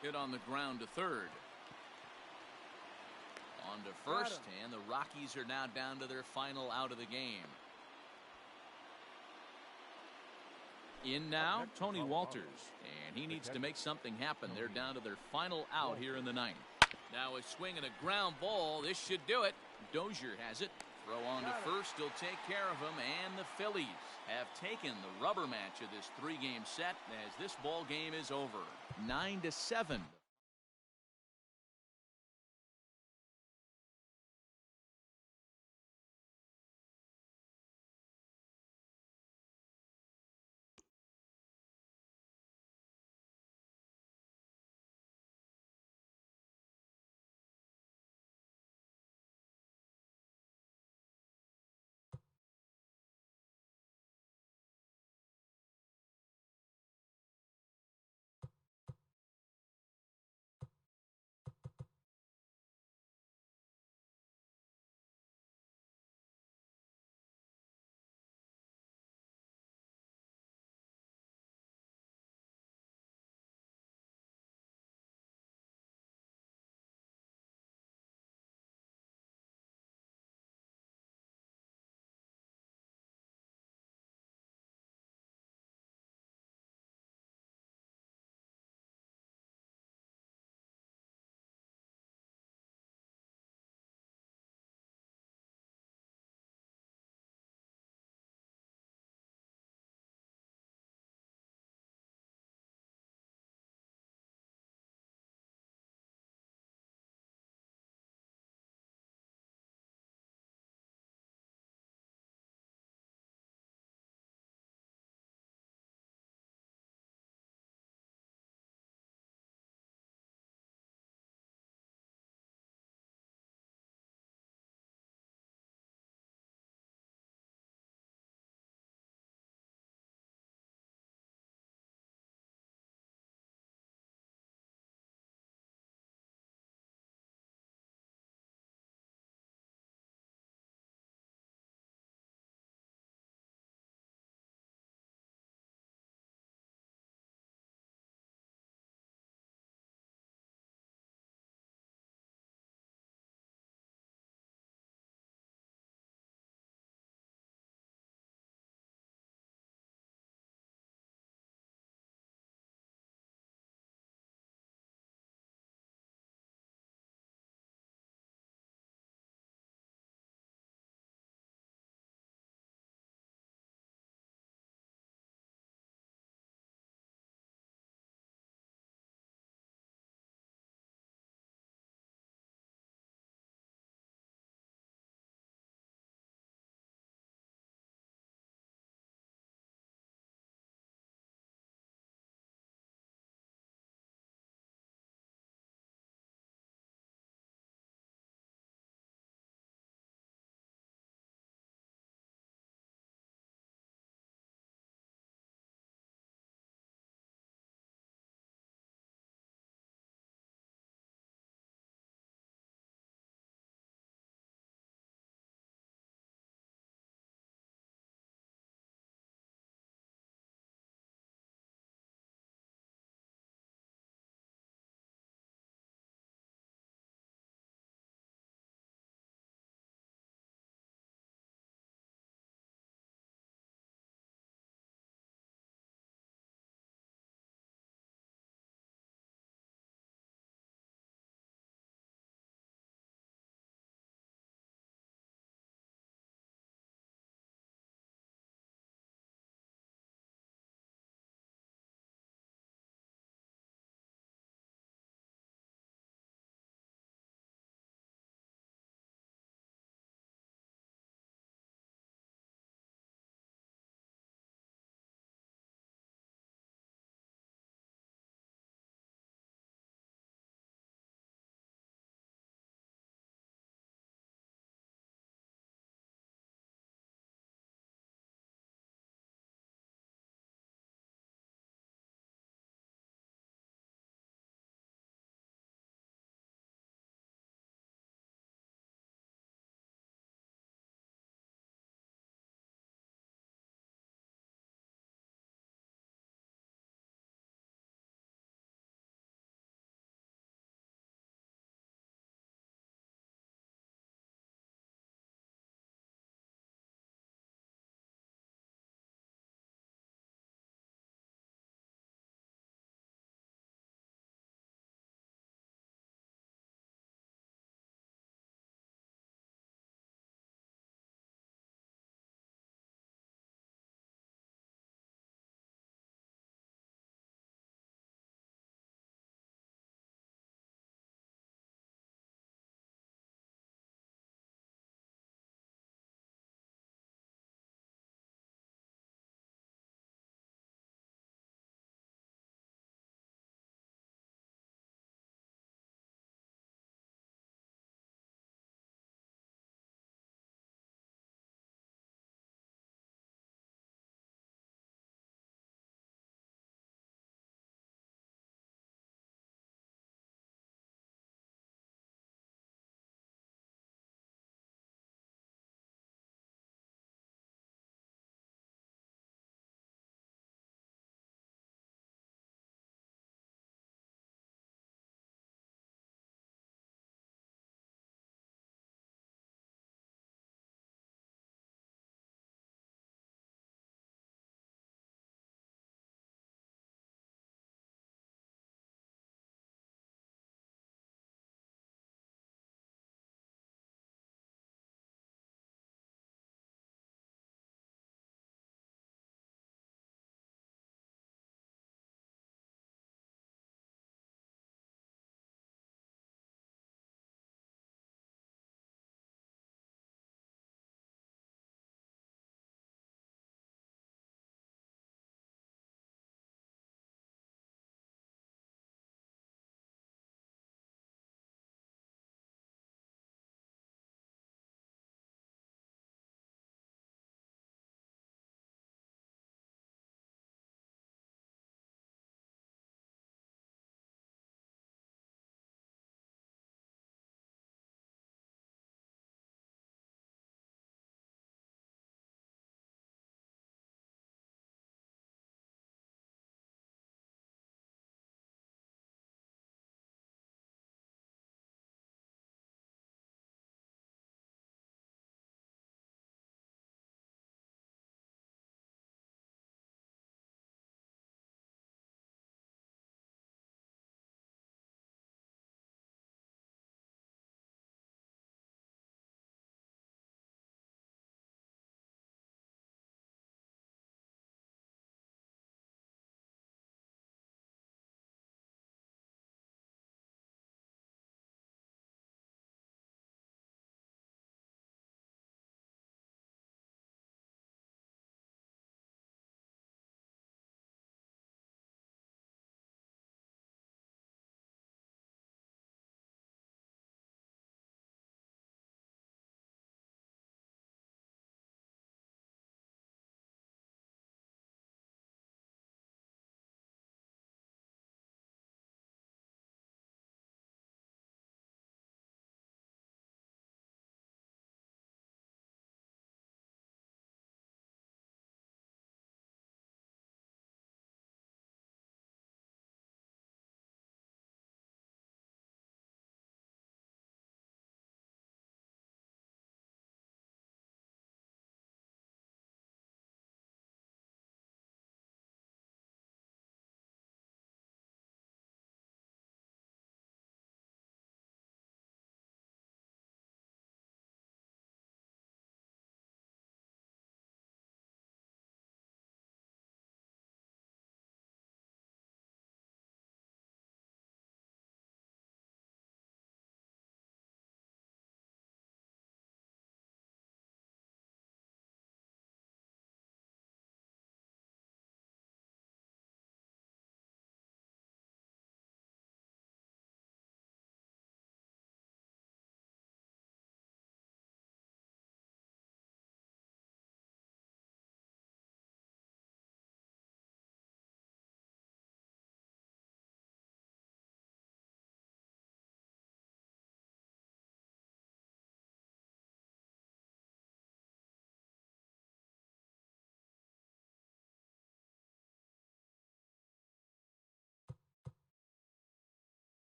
B: Hit on the ground to third. On to first, and the Rockies are now down to their final out of the game. In now, Tony Walters, and he needs to make something happen. They're down to their final out here in the 9th. Now a swing and a ground ball. This should do it. Dozier has it. Throw on to first. He'll take care of him, and the Phillies have taken the rubber match of this 3-game set as this ball game is over. 9-7.